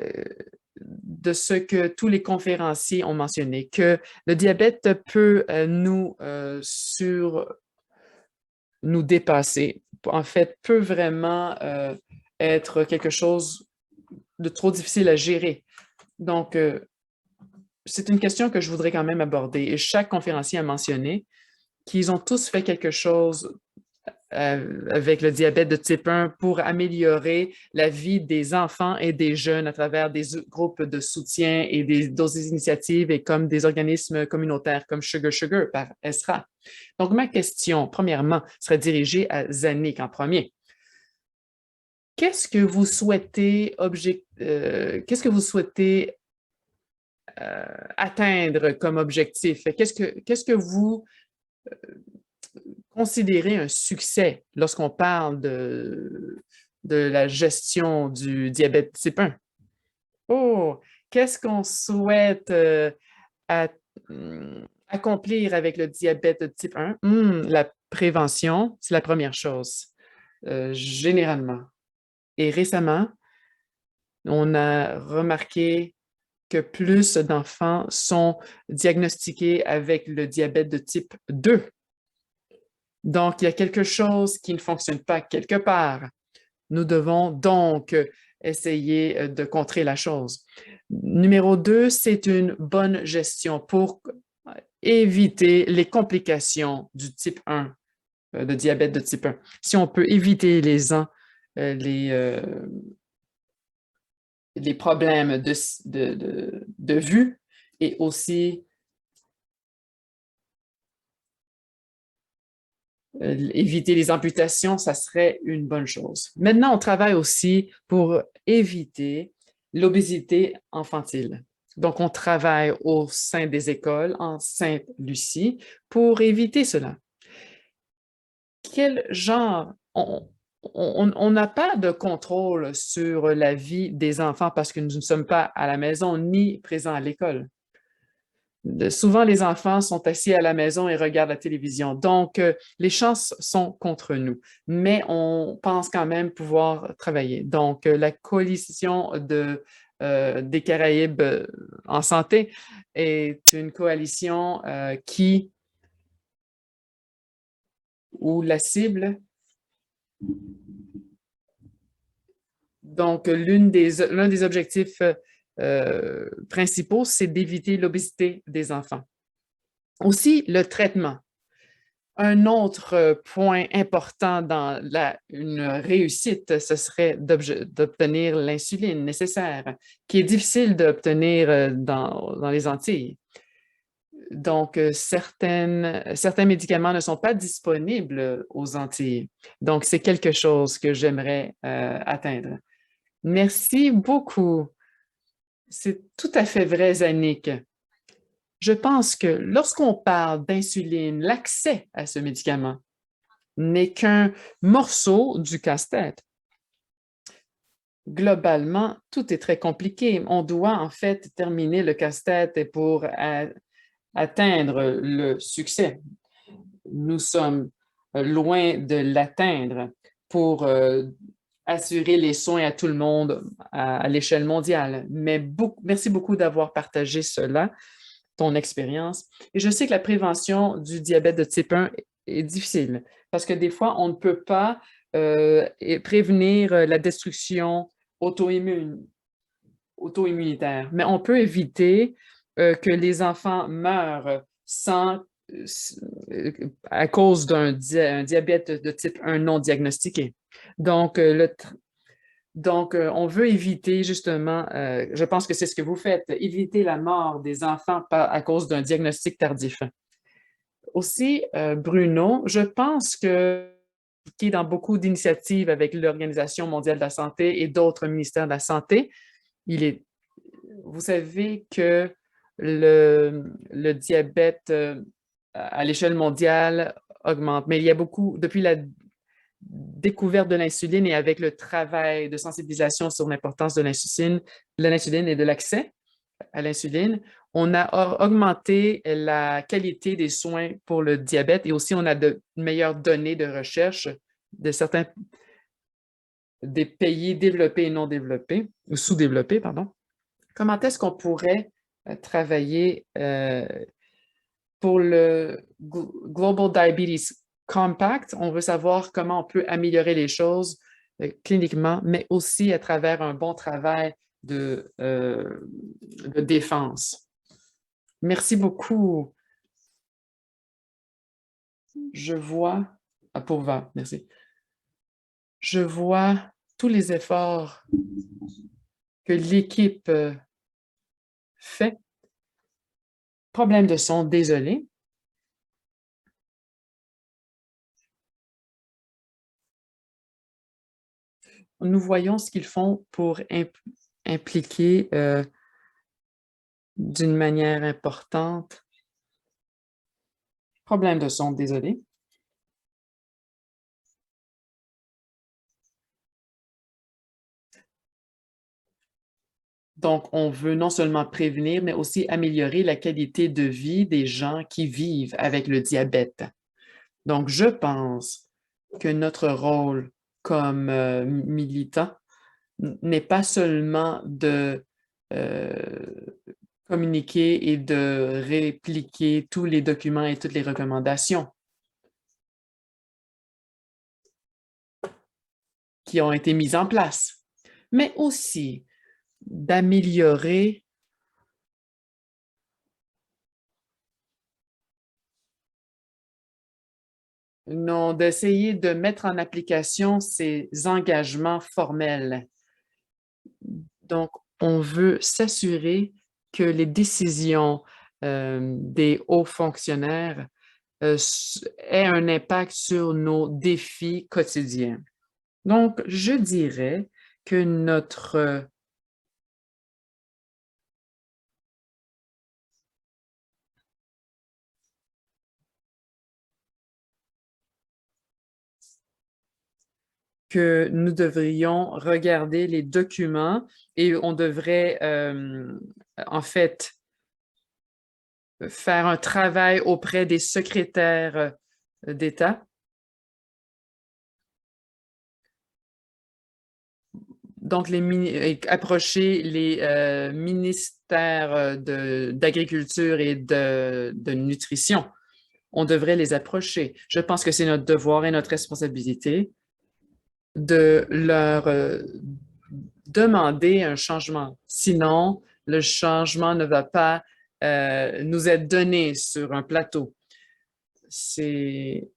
de ce que tous les conférenciers ont mentionné, que le diabète peut nous dépasser. En fait, peut vraiment être quelque chose de trop difficile à gérer. Donc, c'est une question que je voudrais quand même aborder. Et chaque conférencier a mentionné qu'ils ont tous fait quelque chose avec le diabète de type 1 pour améliorer la vie des enfants et des jeunes à travers des groupes de soutien et d'autres initiatives et comme des organismes communautaires comme Sugar Sugar par ESRA. Donc, ma question, premièrement, serait dirigée à Zanik en premier. Qu'est-ce que vous souhaitez atteindre comme objectif? Qu'est-ce que vous considérez un succès lorsqu'on parle de la gestion du diabète type 1? Oh, qu'est-ce qu'on souhaite accomplir avec le diabète de type 1? La prévention, c'est la première chose, généralement. Et récemment, on a remarqué que plus d'enfants sont diagnostiqués avec le diabète de type 2. Donc, il y a quelque chose qui ne fonctionne pas quelque part. Nous devons donc essayer de contrer la chose. Numéro 2, c'est une bonne gestion pour éviter les complications du type 1, de diabète de type 1. Si on peut éviter les problèmes de vue et aussi éviter les amputations, ça serait une bonne chose. Maintenant, on travaille aussi pour éviter l'obésité infantile. Donc, on travaille au sein des écoles en Sainte-Lucie pour éviter cela. Quel genre, on n'a pas de contrôle sur la vie des enfants parce que nous ne sommes pas à la maison ni présents à l'école. Souvent, les enfants sont assis à la maison et regardent la télévision. Donc, les chances sont contre nous, mais on pense quand même pouvoir travailler. Donc, la coalition des Caraïbes en santé est une coalition où la cible, donc l'un des objectifs principaux, c'est d'éviter l'obésité des enfants. Aussi, le traitement. Un autre point important dans une réussite, ce serait d'obtenir l'insuline nécessaire, qui est difficile d'obtenir dans les Antilles. Donc, certains médicaments ne sont pas disponibles aux Antilles. Donc, c'est quelque chose que j'aimerais atteindre. Merci beaucoup. C'est tout à fait vrai, Zanik. Je pense que lorsqu'on parle d'insuline, l'accès à ce médicament n'est qu'un morceau du casse-tête. Globalement, tout est très compliqué. On doit en fait terminer le casse-tête pour atteindre le succès. Nous sommes loin de l'atteindre pour assurer les soins à tout le monde à l'échelle mondiale. Mais merci beaucoup d'avoir partagé cela, ton expérience. Et je sais que la prévention du diabète de type 1 est difficile parce que des fois, on ne peut pas prévenir la destruction auto-immunitaire, mais on peut éviter que les enfants meurent à cause d'un diabète de type 1 non diagnostiqué. Donc, on veut éviter justement, je pense que c'est ce que vous faites, éviter la mort des enfants à cause d'un diagnostic tardif. Aussi, Bruno, je pense que qui est dans beaucoup d'initiatives avec l'Organisation mondiale de la santé et d'autres ministères de la santé, vous savez que le diabète à l'échelle mondiale augmente, mais il y a beaucoup, depuis la découverte de l'insuline et avec le travail de sensibilisation sur l'importance de l'insuline et de l'accès à l'insuline, on a augmenté la qualité des soins pour le diabète et aussi on a de meilleures données de recherche de certains des pays développés et non développés, ou sous-développés, pardon. Comment est-ce qu'on pourrait travailler pour le Global Diabetes Compact? On veut savoir comment on peut améliorer les choses cliniquement, mais aussi à travers un bon travail de défense. Merci beaucoup. Je vois, Apurva, merci. Je vois tous les efforts que l'équipe fait. Problème de son, désolé. Nous voyons ce qu'ils font pour impliquer d'une manière importante. Problème de son, désolé. Donc, on veut non seulement prévenir, mais aussi améliorer la qualité de vie des gens qui vivent avec le diabète. Donc, je pense que notre rôle comme militant n'est pas seulement de communiquer et de répliquer tous les documents et toutes les recommandations qui ont été mises en place, mais aussi d'améliorer non, d'essayer de mettre en application ces engagements formels. Donc, on veut s'assurer que les décisions des hauts fonctionnaires aient un impact sur nos défis quotidiens. Donc, je dirais que que nous devrions regarder les documents et on devrait en fait faire un travail auprès des secrétaires d'État. Donc, approcher les ministères d'Agriculture et de Nutrition. On devrait les approcher. Je pense que c'est notre devoir et notre responsabilité de leur demander un changement. Sinon, le changement ne va pas nous être donné sur un plateau. C'est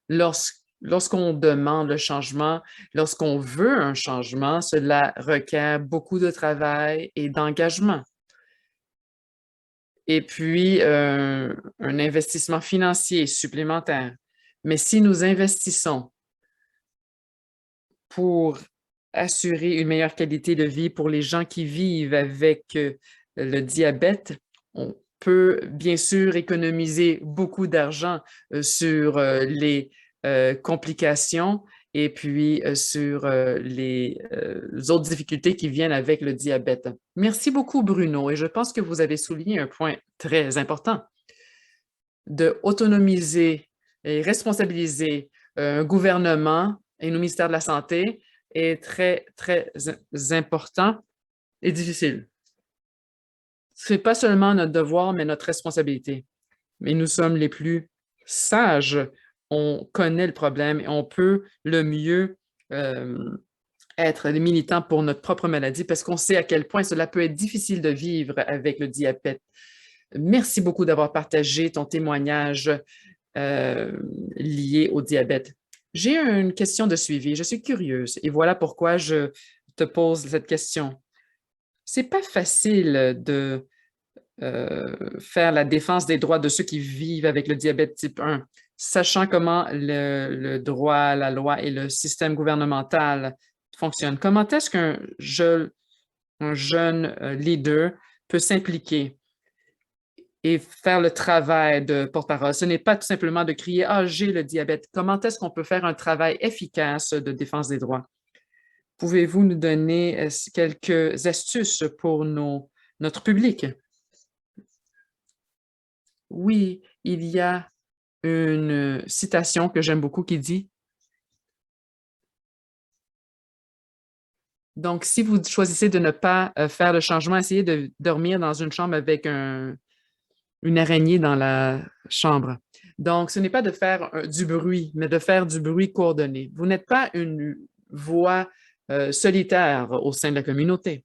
lorsqu'on demande le changement, lorsqu'on veut un changement, cela requiert beaucoup de travail et d'engagement. Et puis, un investissement financier supplémentaire. Mais si nous investissons pour assurer une meilleure qualité de vie pour les gens qui vivent avec le diabète, on peut bien sûr économiser beaucoup d'argent sur les complications et puis sur les autres difficultés qui viennent avec le diabète. Merci beaucoup, Bruno, et je pense que vous avez souligné un point très important de autonomiser et responsabiliser un gouvernement et nos ministères de la Santé est très, très important et difficile. Ce n'est pas seulement notre devoir, mais notre responsabilité. Mais nous sommes les plus sages. On connaît le problème et on peut le mieux être des militants pour notre propre maladie parce qu'on sait à quel point cela peut être difficile de vivre avec le diabète. Merci beaucoup d'avoir partagé ton témoignage lié au diabète. J'ai une question de suivi. Je suis curieuse et voilà pourquoi je te pose cette question. C'est pas facile de faire la défense des droits de ceux qui vivent avec le diabète type 1, sachant comment le droit, la loi et le système gouvernemental fonctionnent. Comment est-ce qu'un jeune leader peut s'impliquer et faire le travail de porte-parole? Ce n'est pas tout simplement de crier « Ah, j'ai le diabète ». Comment est-ce qu'on peut faire un travail efficace de défense des droits? Pouvez-vous nous donner quelques astuces pour notre public? Oui, il y a une citation que j'aime beaucoup qui dit « Donc, si vous choisissez de ne pas faire le changement, essayez de dormir dans une chambre avec une araignée dans la chambre. » Donc, ce n'est pas de faire du bruit, mais de faire du bruit coordonné. Vous n'êtes pas une voix solitaire au sein de la communauté.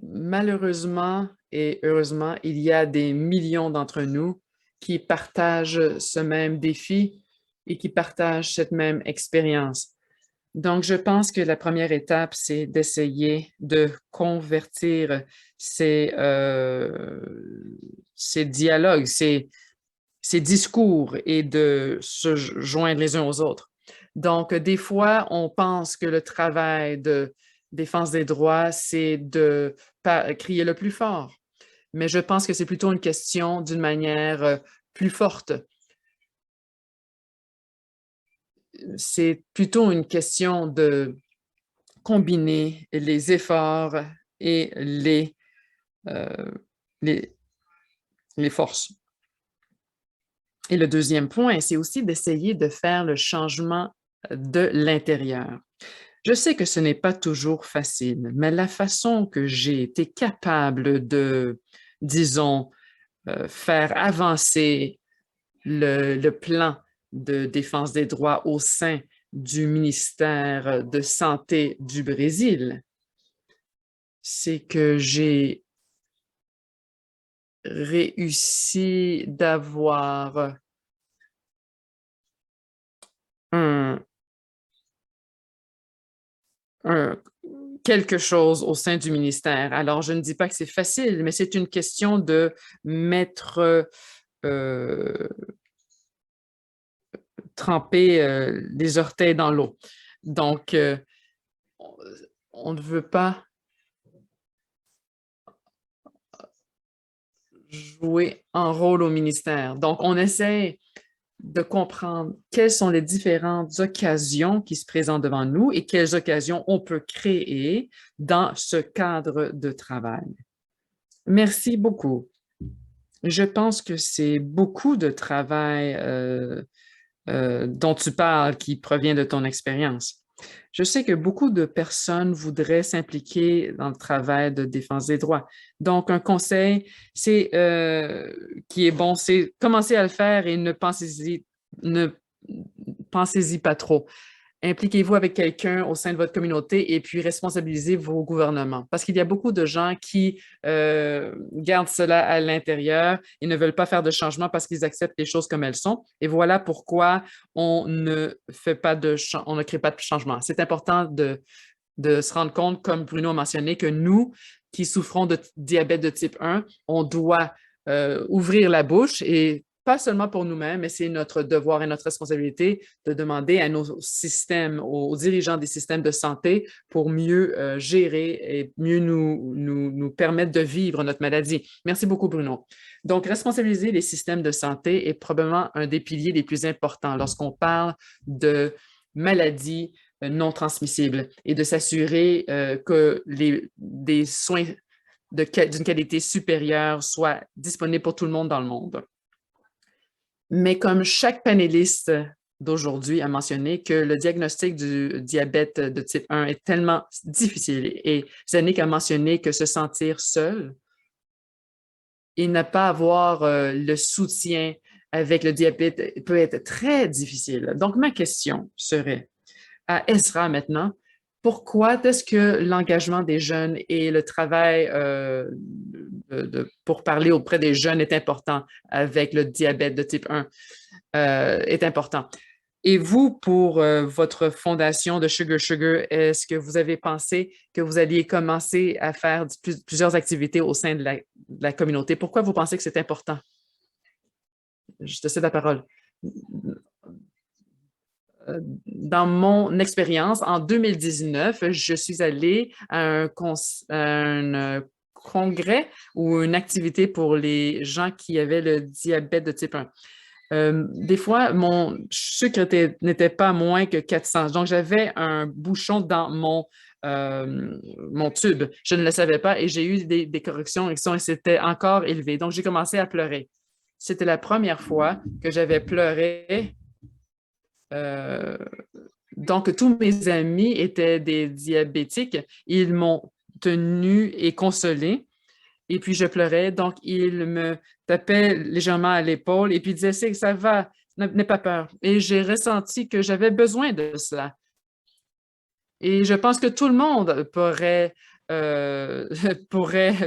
Malheureusement et heureusement, il y a des millions d'entre nous qui partagent ce même défi et qui partagent cette même expérience. Donc, je pense que la première étape, c'est d'essayer de convertir ces dialogues, ces discours et de se joindre les uns aux autres. Donc, des fois, on pense que le travail de défense des droits, c'est de crier le plus fort. Mais je pense que c'est plutôt une question d'une manière plus forte. C'est plutôt une question de combiner les efforts et euh, les, les forces. Et le deuxième point, c'est aussi d'essayer de faire le changement de l'intérieur. Je sais que ce n'est pas toujours facile, mais la façon que j'ai été capable de, disons, faire avancer le plan de défense des droits au sein du ministère de Santé du Brésil, c'est que j'ai réussi d'avoir un, un- quelque chose au sein du ministère. Alors, je ne dis pas que c'est facile, mais c'est une question de mettre, tremper les orteils dans l'eau. Donc, on ne veut pas jouer un rôle au ministère. Donc, on essaie de comprendre quelles sont les différentes occasions qui se présentent devant nous et quelles occasions on peut créer dans ce cadre de travail. Merci beaucoup. Je pense que c'est beaucoup de travail dont tu parles qui provient de ton expérience. Je sais que beaucoup de personnes voudraient s'impliquer dans le travail de défense des droits. Donc, un conseil, qui est bon, c'est commencer à le faire et ne pensez-y pas trop. Impliquez-vous avec quelqu'un au sein de votre communauté et puis responsabilisez vos gouvernements. Parce qu'il y a beaucoup de gens qui gardent cela à l'intérieur et ne veulent pas faire de changement parce qu'ils acceptent les choses comme elles sont. Et voilà pourquoi on ne crée pas de changement. C'est important de se rendre compte, comme Bruno a mentionné, que nous qui souffrons de diabète de type 1, on doit ouvrir la bouche et pas seulement pour nous-mêmes, mais c'est notre devoir et notre responsabilité de demander à nos systèmes, aux dirigeants des systèmes de santé pour mieux gérer et mieux nous permettre de vivre notre maladie. Merci beaucoup, Bruno. Donc, responsabiliser les systèmes de santé est probablement un des piliers les plus importants lorsqu'on parle de maladies non transmissibles et de s'assurer que des soins d'une qualité supérieure soient disponibles pour tout le monde dans le monde. Mais comme chaque panéliste d'aujourd'hui a mentionné que le diagnostic du diabète de type 1 est tellement difficile et Zanik a mentionné que se sentir seul et ne pas avoir le soutien avec le diabète peut être très difficile. Donc, ma question serait à Esra maintenant, pourquoi est-ce que l'engagement des jeunes et le travail pour parler auprès des jeunes est important avec le diabète de type 1 est important? Et vous, pour votre fondation de Sugar Sugar, est-ce que vous avez pensé que vous alliez commencer à faire plusieurs activités au sein de la communauté? Pourquoi vous pensez que c'est important? Je te cède la parole. Dans mon expérience, en 2019, je suis allée à un congrès ou une activité pour les gens qui avaient le diabète de type 1. Des fois, mon sucre n'était pas moins que 400. Donc, j'avais un bouchon dans mon tube. Je ne le savais pas et j'ai eu des corrections et c'était encore élevé. Donc, j'ai commencé à pleurer. C'était la première fois que j'avais pleuré. Donc, tous mes amis étaient des diabétiques. Ils m'ont tenu et consolé. Et puis, je pleurais. Donc, ils me tapaient légèrement à l'épaule et puis disaient, ça va, n'aie pas peur. Et j'ai ressenti que j'avais besoin de cela. Et je pense que tout le monde pourrait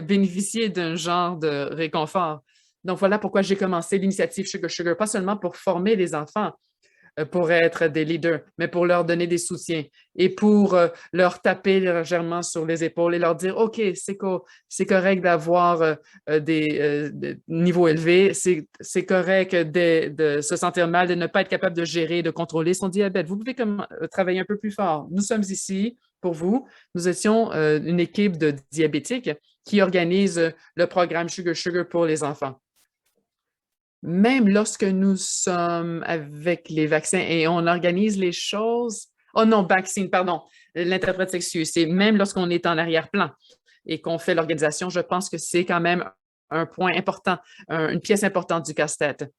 bénéficier d'un genre de réconfort. Donc, voilà pourquoi j'ai commencé l'initiative Sugar Sugar, pas seulement pour former les enfants, pour être des leaders, mais pour leur donner des soutiens et pour leur taper légèrement sur les épaules et leur dire, OK, c'est correct d'avoir des niveaux élevés, c'est correct de se sentir mal, de ne pas être capable de gérer, de contrôler son diabète. Vous pouvez travailler un peu plus fort. Nous sommes ici pour vous. Nous étions une équipe de diabétiques qui organise le programme Sugar Sugar pour les enfants. Même lorsque nous sommes avec les vaccins et on organise les choses, oh non, vaccine, pardon, l'interprète s'excuse, c'est même lorsqu'on est en arrière-plan et qu'on fait l'organisation, je pense que c'est quand même un point important, une pièce importante du casse-tête.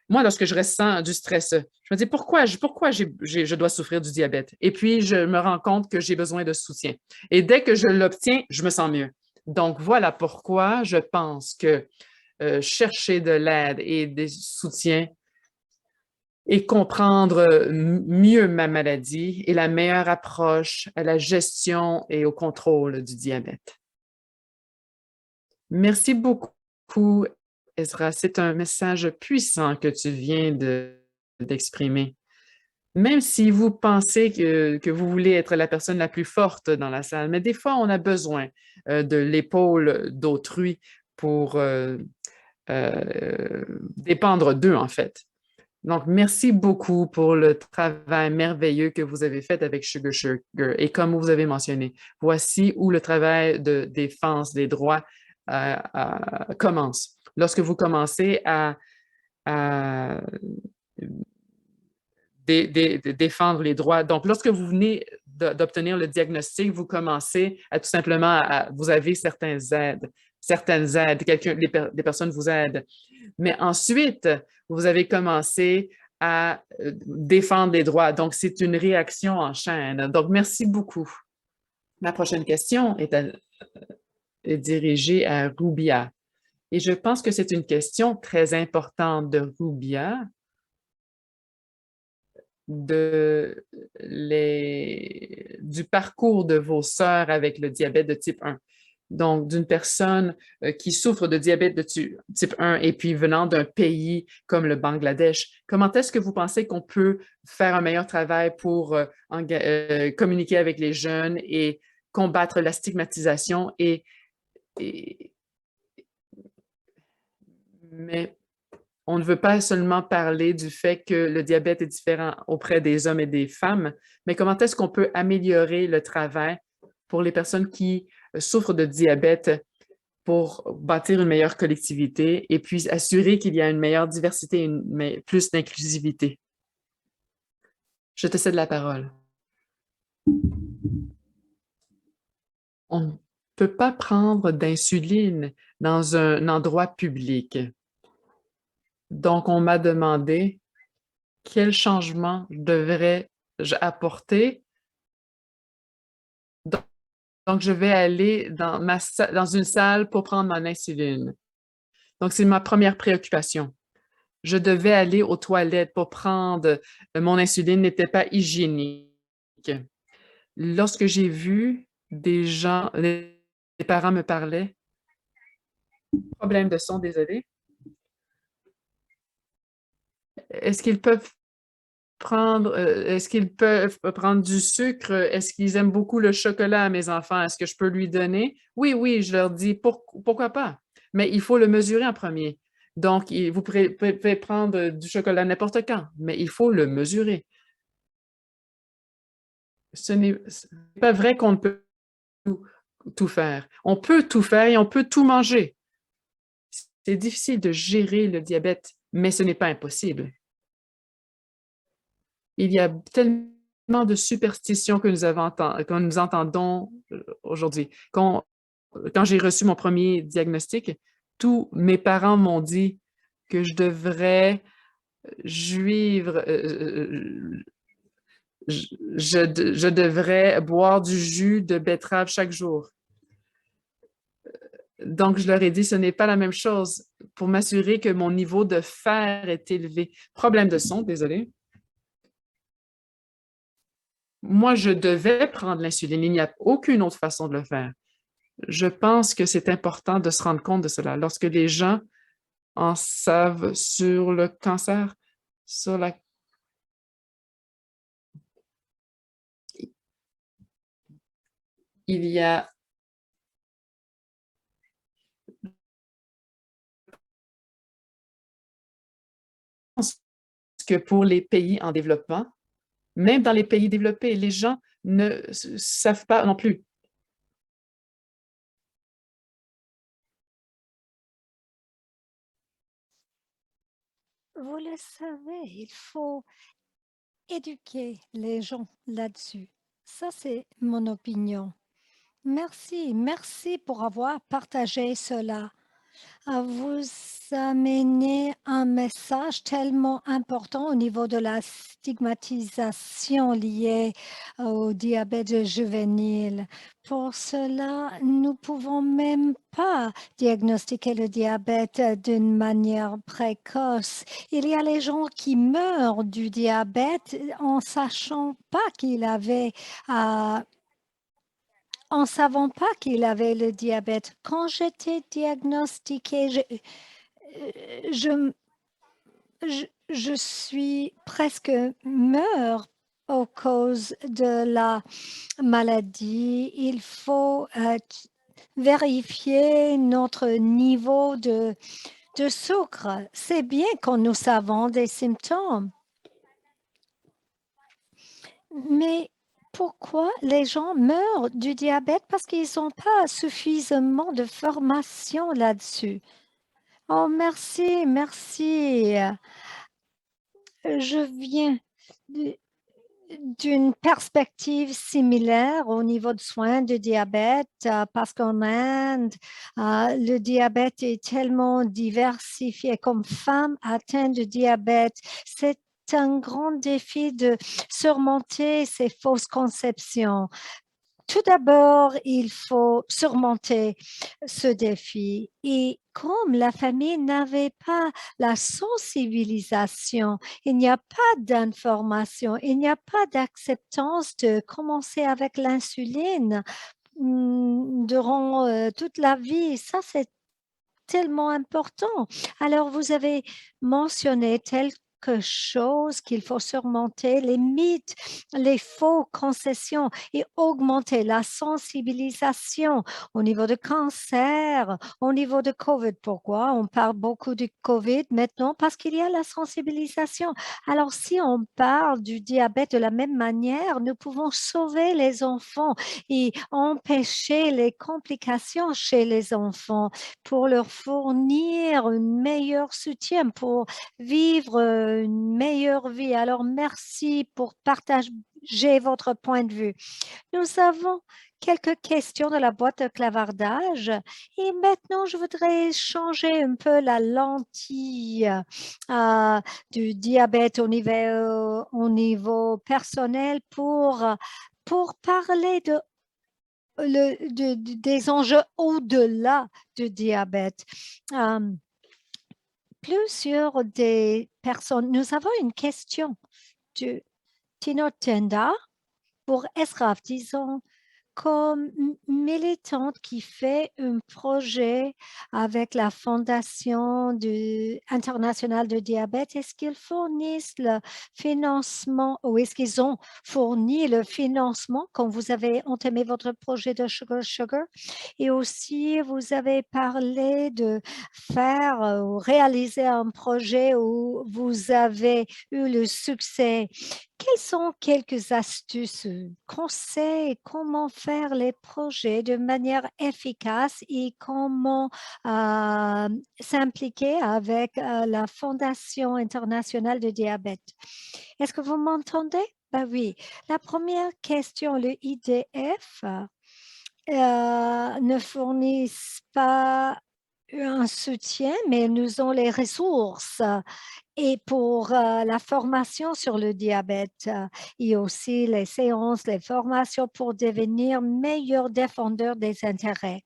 Moi, lorsque je ressens du stress, je me dis pourquoi je dois souffrir du diabète? Et puis, je me rends compte que j'ai besoin de soutien. Et dès que je l'obtiens, je me sens mieux. Donc, voilà pourquoi je pense que chercher de l'aide et des soutiens et comprendre mieux ma maladie est la meilleure approche à la gestion et au contrôle du diabète. Merci beaucoup, Ezra. C'est un message puissant que tu viens d'exprimer. Même si vous pensez que vous voulez être la personne la plus forte dans la salle, mais des fois, on a besoin de l'épaule d'autrui pour dépendre d'eux, en fait. Donc, merci beaucoup pour le travail merveilleux que vous avez fait avec Sugar Sugar. Et comme vous avez mentionné, voici où le travail de défense des droits commence. Lorsque vous commencez à défendre les droits. Donc, lorsque vous venez d'obtenir le diagnostic, vous commencez à tout simplement, vous avez certaines aides, des personnes vous aident. Mais ensuite, vous avez commencé à défendre les droits. Donc, c'est une réaction en chaîne. Donc, merci beaucoup. Ma prochaine question est dirigée à Rubia. Et je pense que c'est une question très importante de Rubia du parcours de vos sœurs avec le diabète de type 1. Donc, d'une personne qui souffre de diabète de type 1 et puis venant d'un pays comme le Bangladesh, comment est-ce que vous pensez qu'on peut faire un meilleur travail pour communiquer avec les jeunes et combattre la stigmatisation mais on ne veut pas seulement parler du fait que le diabète est différent auprès des hommes et des femmes, mais comment est-ce qu'on peut améliorer le travail pour les personnes qui souffrent de diabète pour bâtir une meilleure collectivité et puis assurer qu'il y a une meilleure diversité, plus d'inclusivité. Je te cède la parole. On ne peut pas prendre d'insuline dans un endroit public. Donc, on m'a demandé quel changement devrais-je apporter. Donc, je vais aller dans une salle pour prendre mon insuline. Donc, c'est ma première préoccupation. Je devais aller aux toilettes pour prendre mon insuline, n'était pas hygiénique. Lorsque j'ai vu des gens, les parents me parlaient, problème de son, désolé. Est-ce qu'ils peuvent prendre du sucre? Est-ce qu'ils aiment beaucoup le chocolat, mes enfants? Est-ce que je peux lui donner? Oui, oui, je leur dis pourquoi pas? Mais il faut le mesurer en premier. Donc, vous pouvez prendre du chocolat n'importe quand, mais il faut le mesurer. Ce n'est pas vrai qu'on ne peut tout faire. On peut tout faire et on peut tout manger. C'est difficile de gérer le diabète, mais ce n'est pas impossible. Il y a tellement de superstitions que nous entendons aujourd'hui. Quand j'ai reçu mon premier diagnostic, tous mes parents m'ont dit que je devrais juivre, je devrais boire du jus de betterave chaque jour. Donc, je leur ai dit, ce n'est pas la même chose pour m'assurer que mon niveau de fer est élevé. Problème de son, désolé. Moi, je devais prendre l'insuline. Il n'y a aucune autre façon de le faire. Je pense que c'est important de se rendre compte de cela. Lorsque les gens en savent sur le cancer, sur la... Il y a que pour les pays en développement, même dans les pays développés, les gens ne savent pas non plus. Vous le savez, il faut éduquer les gens là-dessus. Ça, c'est mon opinion. Merci, merci pour avoir partagé cela. Vous amenez un message tellement important au niveau de la stigmatisation liée au diabète juvénile. Pour cela, nous ne pouvons même pas diagnostiquer le diabète d'une manière précoce. Il y a les gens qui meurent du diabète en sachant pas qu'il avait en ne savant pas qu'il avait le diabète. Quand j'étais diagnostiquée, je suis presque meurt à cause de la maladie. Il faut vérifier notre niveau de sucre. C'est bien quand nous savons des symptômes. Mais pourquoi les gens meurent du diabète? Parce qu'ils n'ont pas suffisamment de formation là-dessus. Oh, merci, merci. Je viens d'une perspective similaire au niveau de soins de diabète parce qu'en Inde, le diabète est tellement diversifié. Comme femme atteinte de diabète, c'est un grand défi de surmonter ces fausses conceptions. Tout d'abord, il faut surmonter ce défi. Et comme la famille n'avait pas la sensibilisation, il n'y a pas d'information, il n'y a pas d'acceptance de commencer avec l'insuline durant toute la vie. Ça, c'est tellement important. Alors, vous avez mentionné quelque chose qu'il faut surmonter, les mythes, les faux concessions et augmenter la sensibilisation au niveau de cancer, au niveau de COVID. Pourquoi on parle beaucoup du COVID maintenant? Parce qu'il y a la sensibilisation. Alors, si on parle du diabète de la même manière, nous pouvons sauver les enfants et empêcher les complications chez les enfants pour leur fournir un meilleur soutien, pour vivre une meilleure vie. Alors, merci pour partager votre point de vue. Nous avons quelques questions de la boîte de clavardage et maintenant, je voudrais changer un peu la lentille du diabète au niveau personnel pour parler des enjeux au-delà du diabète. Plusieurs des personnes, nous avons une question de Tino Tenda pour Esraf, disons, comme militante qui fait un projet avec la Fondation internationale de diabète, est-ce qu'ils fournissent le financement ou est-ce qu'ils ont fourni le financement quand vous avez entamé votre projet de Sugar Sugar? Et aussi, vous avez parlé de faire ou réaliser un projet où vous avez eu le succès. Quelles sont quelques astuces, conseils, comment faire les projets de manière efficace et comment s'impliquer avec la Fondation internationale de diabète? Est-ce que vous m'entendez? Ben oui. La première question, le IDF ne fournissent pas un soutien, mais nous avons les ressources et pour la formation sur le diabète et aussi les séances, les formations pour devenir meilleurs défendeurs des intérêts.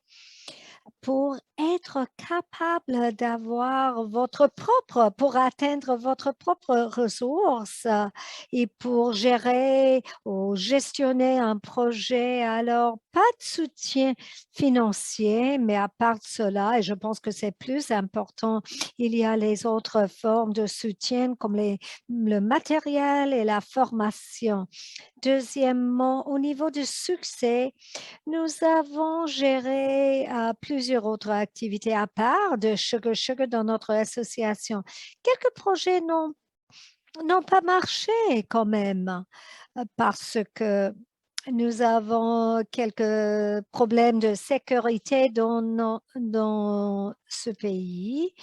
Pour être capable d'avoir pour atteindre votre propre ressource et pour gérer ou gestionner un projet, alors pas de soutien financier, mais à part de cela, et je pense que c'est plus important, il y a les autres formes de soutien comme le matériel et la formation. Deuxièmement, au niveau du succès, nous avons géré plusieurs autres activités à part de Sugar Sugar dans notre association. Quelques projets n'ont pas marché quand même parce que nous avons quelques problèmes de sécurité dans ce pays.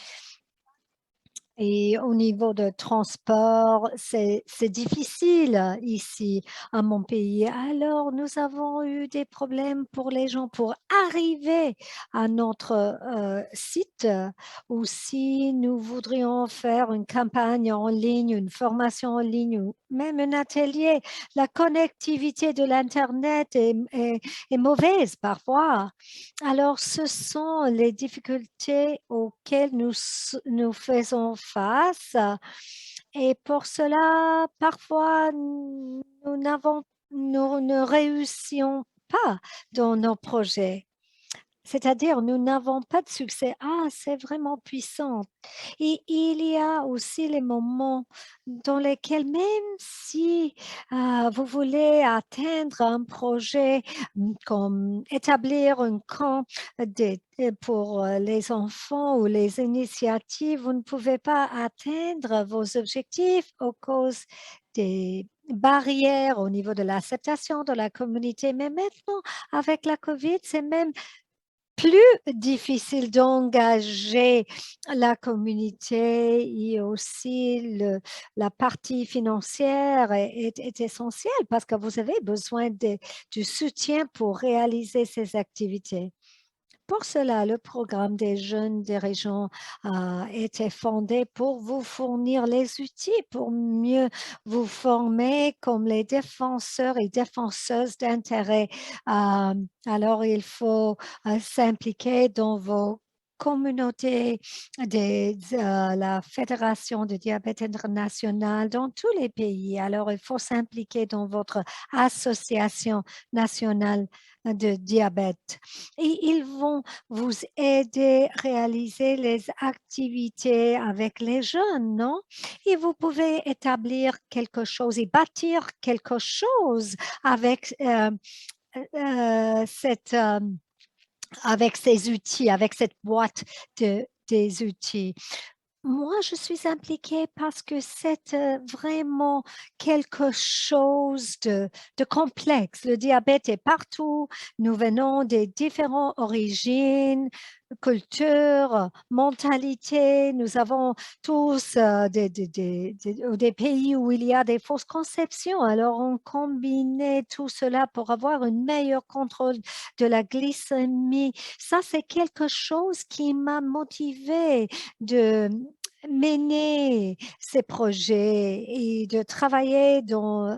Et au niveau de transport, c'est difficile ici à mon pays. Alors, nous avons eu des problèmes pour les gens pour arriver à notre site ou si nous voudrions faire une campagne en ligne, une formation en ligne ou même un atelier. La connectivité de l'Internet est mauvaise parfois. Alors, ce sont les difficultés auxquelles nous faisons face. Et pour cela, parfois, nous ne réussions pas dans nos projets. C'est-à-dire, nous n'avons pas de succès. Ah, c'est vraiment puissant. Et il y a aussi les moments dans lesquels, même si vous voulez atteindre un projet comme établir un camp pour les enfants ou les initiatives, vous ne pouvez pas atteindre vos objectifs à cause des barrières au niveau de l'acceptation de la communauté. Mais maintenant, avec la COVID, c'est même plus difficile d'engager la communauté et aussi la partie financière est essentielle parce que vous avez besoin du soutien pour réaliser ces activités. Pour cela, le programme des jeunes des régions a été fondé pour vous fournir les outils pour mieux vous former comme les défenseurs et défenseuses d'intérêts. Alors, il faut s'impliquer dans vos communautés, la Fédération de diabète international dans tous les pays. Alors, il faut s'impliquer dans votre association nationale de diabète. Et ils vont vous aider à réaliser les activités avec les jeunes, non? Et vous pouvez établir quelque chose et bâtir quelque chose avec avec ces outils, avec cette boîte des outils. Moi, je suis impliquée parce que c'est vraiment quelque chose de complexe. Le diabète est partout. Nous venons des différentes origines, cultures, mentalités. Nous avons tous des pays où il y a des fausses conceptions. Alors, on combinait tout cela pour avoir un meilleur contrôle de la glycémie. Ça, c'est quelque chose qui m'a motivée de mener ces projets et de travailler dans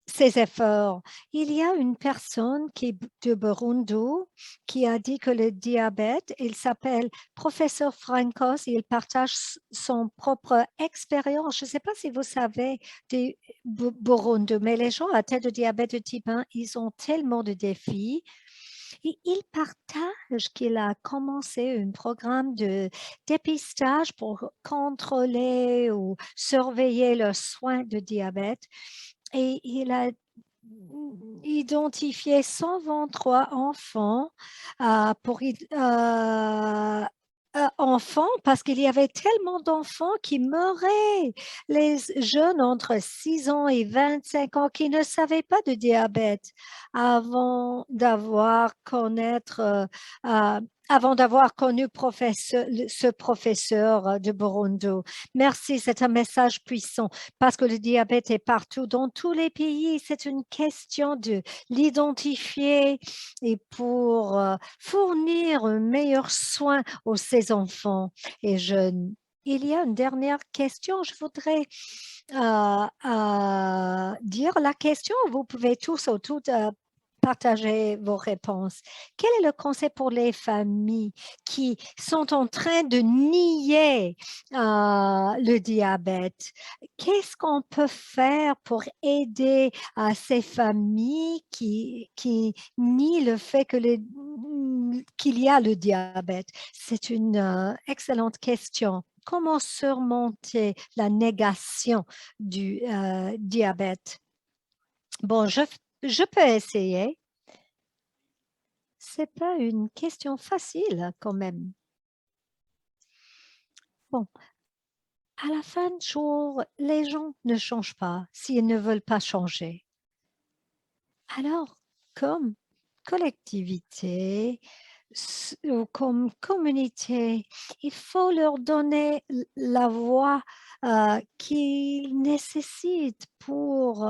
ces efforts. Il y a une personne qui est de Burundi qui a dit que le diabète, il s'appelle professeur Frankos, il partage son propre expérience. Je ne sais pas si vous savez du Burundi, mais les gens atteints de diabète de type 1, ils ont tellement de défis. Et il partage qu'il a commencé un programme de dépistage pour contrôler ou surveiller le soin de diabète. Et il a identifié 123 enfants enfants parce qu'il y avait tellement d'enfants qui meuraient, les jeunes entre 6 ans et 25 ans qui ne savaient pas de diabète avant d'avoir avant d'avoir connu ce professeur de Burundi. Merci, c'est un message puissant parce que le diabète est partout dans tous les pays. C'est une question de l'identifier et pour fournir un meilleur soin aux ces enfants et jeunes. Il y a une dernière question. Je voudrais dire la question. Vous pouvez tous ou toutes partager vos réponses. Quel est le conseil pour les familles qui sont en train de nier le diabète? Qu'est-ce qu'on peut faire pour aider ces familles qui nient le fait qu'il y a le diabète? C'est une excellente question. Comment surmonter la négation du diabète? Bon, je peux essayer. C'est pas une question facile quand même. Bon, à la fin du jour, les gens ne changent pas s'ils ne veulent pas changer. Alors, comme collectivité ou comme communauté, il faut leur donner la voix qu'ils nécessitent pour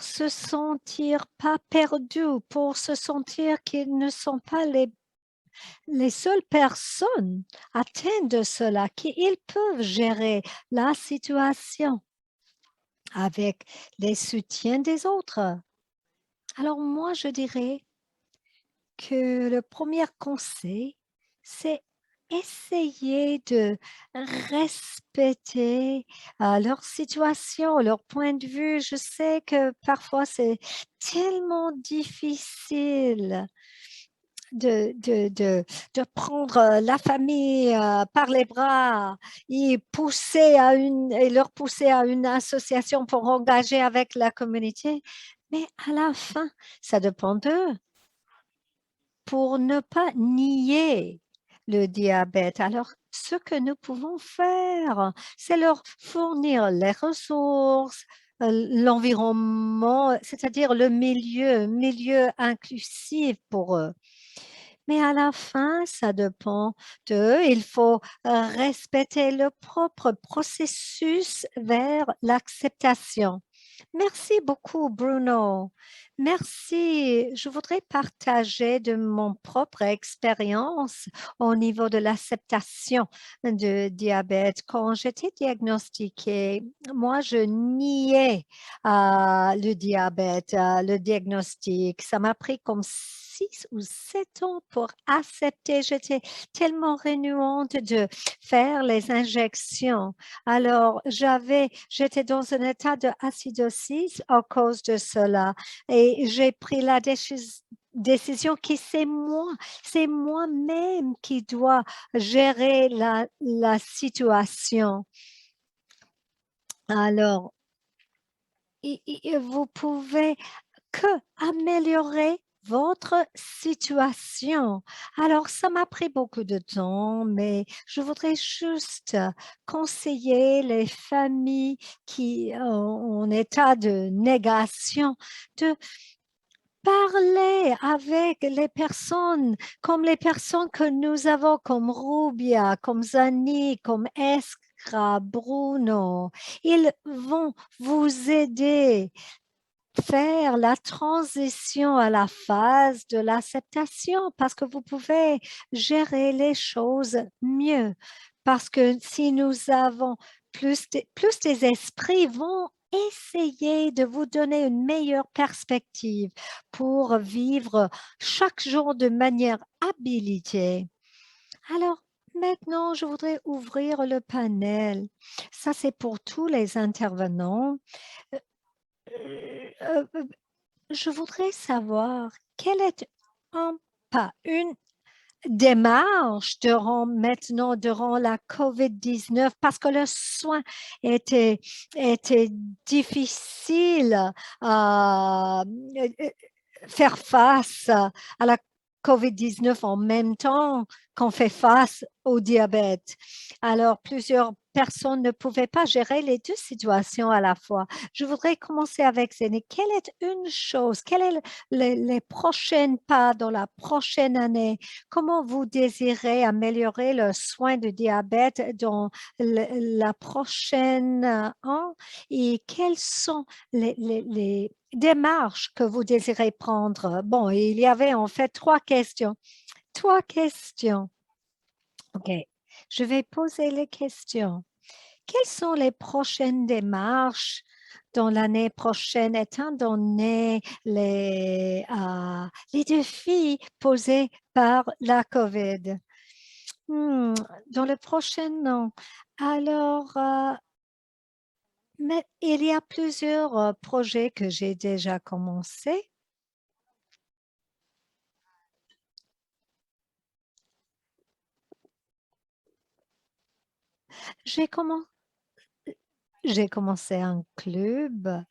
se sentir pas perdus, pour se sentir qu'ils ne sont pas les seules personnes atteintes de cela, qu'ils peuvent gérer la situation avec les soutiens des autres. Alors moi, je dirais que le premier conseil, c'est essayer de respecter leur situation, leur point de vue. Je sais que parfois, c'est tellement difficile de prendre la famille par les bras et leur pousser à une association pour engager avec la communauté. Mais à la fin, ça dépend d'eux pour ne pas nier le diabète. Alors, ce que nous pouvons faire, c'est leur fournir les ressources, l'environnement, c'est-à-dire le milieu inclusif pour eux. Mais à la fin, ça dépend d'eux. Il faut respecter le propre processus vers l'acceptation. Merci beaucoup, Bruno. Merci. Je voudrais partager de mon propre expérience au niveau de l'acceptation de diabète. Quand j'étais diagnostiquée, moi, je niais le diabète, le diagnostic. Ça m'a pris comme 6 ou 7 ans pour accepter. J'étais tellement renuante de faire les injections. Alors, j'étais dans un état d'acidose à cause de cela et j'ai pris la décision que c'est moi-même qui dois gérer la situation. Alors, vous pouvez que améliorer votre situation. Alors, ça m'a pris beaucoup de temps, mais je voudrais juste conseiller les familles qui sont en état de négation de parler avec les personnes que nous avons comme Rubia, comme Zani, comme Eskra, Bruno. Ils vont vous aider faire la transition à la phase de l'acceptation parce que vous pouvez gérer les choses mieux. Parce que si nous avons plus des esprits vont essayer de vous donner une meilleure perspective pour vivre chaque jour de manière habilitée. Alors, maintenant, je voudrais ouvrir le panel. Ça, c'est pour tous les intervenants. Euh, je voudrais savoir quelle est une démarche durant la COVID-19 parce que le soin était difficile à faire face à la COVID-19 en même temps qu'on fait face au diabète. Alors, plusieurs personnes ne pouvaient pas gérer les deux situations à la fois. Je voudrais commencer avec Zéné. Quelle est une chose, quels sont les prochains pas dans la prochaine année? Comment vous désirez améliorer le soin du diabète dans la prochaine an et quelles sont les démarches que vous désirez prendre? Bon, il y avait en fait 3 questions. 3 questions. OK. Je vais poser les questions. Quelles sont les prochaines démarches dans l'année prochaine, étant donné les défis posés par la COVID? Dans le prochain an. Alors, mais il y a plusieurs projets que j'ai déjà commencés. J'ai commencé un club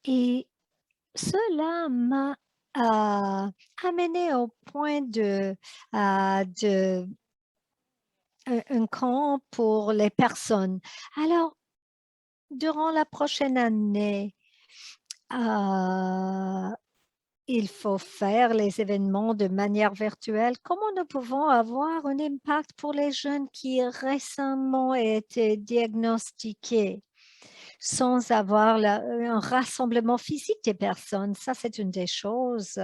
et cela m'a amené au point de un camp pour les personnes. Alors, durant la prochaine année, il faut faire les événements de manière virtuelle. Comment nous pouvons avoir un impact pour les jeunes qui récemment ont été diagnostiqués sans avoir un rassemblement physique des personnes? Ça, c'est une des choses.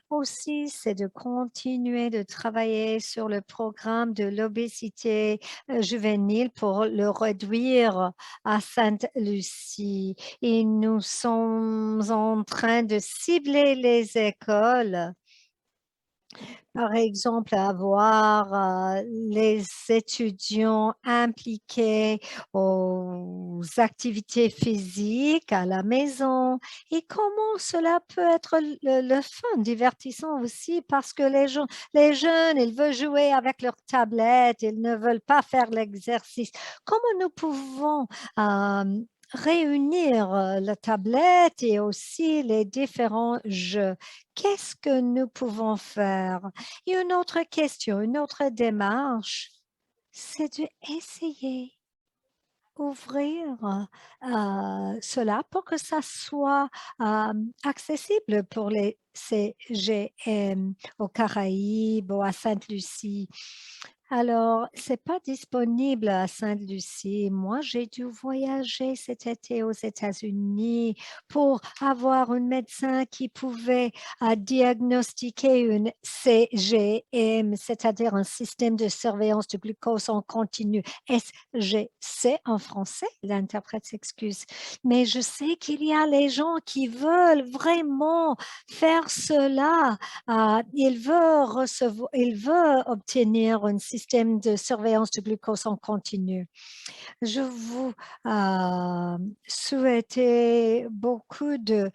Aussi, c'est de continuer de travailler sur le programme de l'obésité juvénile pour le réduire à Sainte-Lucie. Et nous sommes en train de cibler les écoles. Par exemple, avoir les étudiants impliqués aux activités physiques à la maison et comment cela peut être le fun, divertissant aussi parce que les jeunes, ils veulent jouer avec leur tablette, ils ne veulent pas faire l'exercice. Comment nous pouvons réunir la tablette et aussi les différents jeux. Qu'est-ce que nous pouvons faire? Et une autre question, une autre démarche, c'est d'essayer ouvrir cela pour que ça soit accessible pour les CGM aux Caraïbes ou à Sainte-Lucie. Alors, c'est pas disponible à Sainte-Lucie. Moi, j'ai dû voyager cet été aux États-Unis pour avoir un médecin qui pouvait diagnostiquer une CGM, c'est-à-dire un système de surveillance du glucose en continu. SGC en français, l'interprète s'excuse. Mais je sais qu'il y a les gens qui veulent vraiment faire cela. Il veut obtenir un système de surveillance du glucose en continu. Je vous souhaite beaucoup de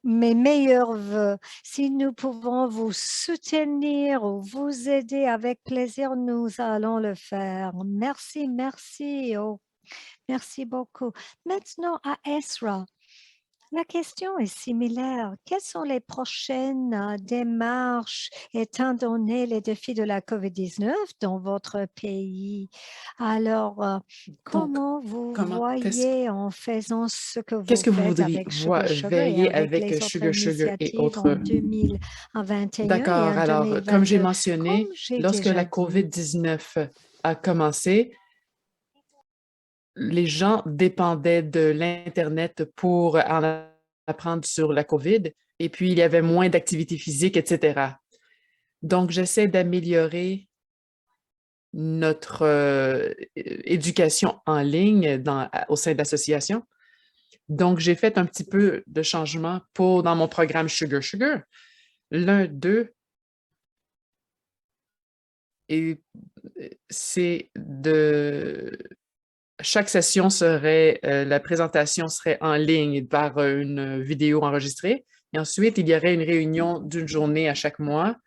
mes meilleurs vœux. Si nous pouvons vous soutenir ou vous aider avec plaisir, nous allons le faire. Merci, merci. Oh, merci beaucoup. Maintenant à Esra. La question est similaire. Quelles sont les prochaines démarches étant donné les défis de la COVID-19 dans votre pays? Alors, Donc, comment vous comment, voyez en faisant ce que qu'est-ce vous que vous faites voudriez avec Sugar Sugar et veiller avec avec les autres Sugar Sugar et initiatives en autres? 2021 et D'accord. en Alors, comme j'ai 2022? Comme mentionné, j'ai lorsque la déjà dit, COVID-19 a commencé, les gens dépendaient de l'Internet pour en apprendre sur la COVID et puis il y avait moins d'activités physiques, etc. Donc, j'essaie d'améliorer notre éducation en ligne au sein de l'association. Donc, j'ai fait un petit peu de changement dans mon programme Sugar Sugar. L'un d'eux, et c'est de chaque session serait, la présentation serait en ligne par une vidéo enregistrée. Et ensuite, il y aurait une réunion d'une journée à chaque mois